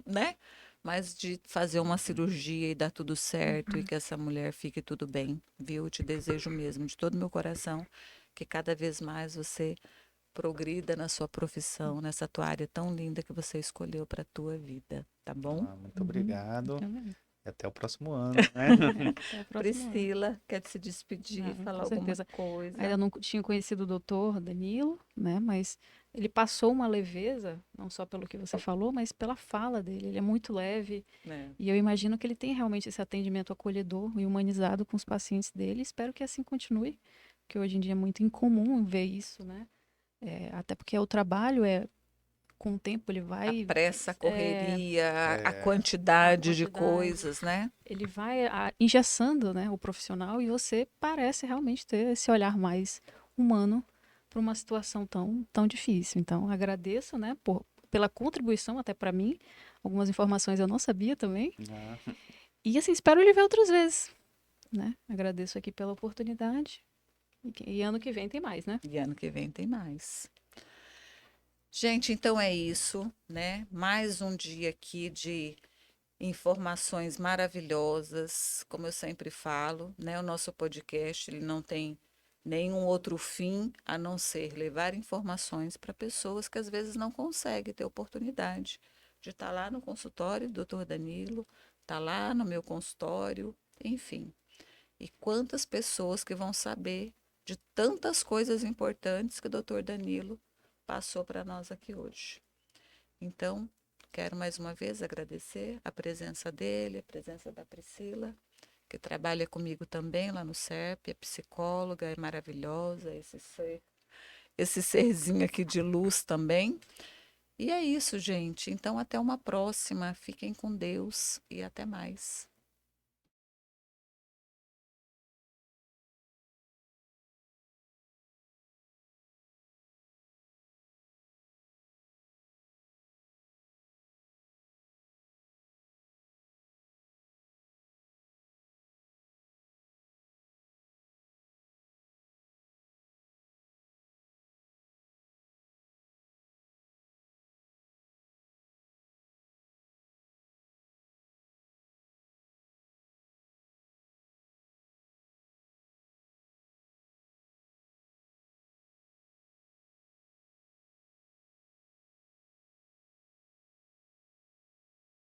né? Mas de fazer uma cirurgia e dar tudo certo e que essa mulher fique tudo bem, viu? Eu te desejo mesmo, de todo meu coração, que cada vez mais você progrida na sua profissão, nessa tua área tão linda que você escolheu para a tua vida, tá bom? Muito obrigado. Também. E até o próximo ano, né? Até a próxima. Priscila, quer se despedir, Não, falar com alguma certeza. coisa? Ainda não tinha conhecido o doutor Danilo, né? Mas ele passou uma leveza, não só pelo que você falou, mas pela fala dele. Ele é muito leve É. e eu imagino que ele tem realmente esse atendimento acolhedor e humanizado com os pacientes dele. Espero que assim continue, porque hoje em dia é muito incomum ver isso, né? Até porque o trabalho com o tempo ele A vai pressa, a correria, a a quantidade de quantidade, coisas, né? ele vai engessando, né, o profissional e você parece realmente ter esse olhar mais humano para uma situação tão difícil. Então, agradeço, né, pela contribuição até para mim. Algumas informações eu não sabia também. Ah, E assim, espero lhe ver outras vezes, né? Agradeço aqui pela oportunidade. E ano que vem tem mais, né? E ano que vem tem mais. Gente, então é isso, né? Mais um dia aqui de informações maravilhosas, como eu sempre falo, né? O nosso podcast, ele não tem nenhum outro fim a não ser levar informações para pessoas que às vezes não conseguem ter oportunidade de estar lá no consultório do doutor Danilo, estar lá no meu consultório, enfim. E quantas pessoas que vão saber de tantas coisas importantes que o doutor Danilo passou para nós aqui hoje. Então, quero mais uma vez agradecer a presença dele, a presença da Priscila, que trabalha comigo também lá no SERP, é psicóloga, é maravilhosa, esse serzinho aqui de luz também. E é isso, gente. Então, até uma próxima. Fiquem com Deus e até mais.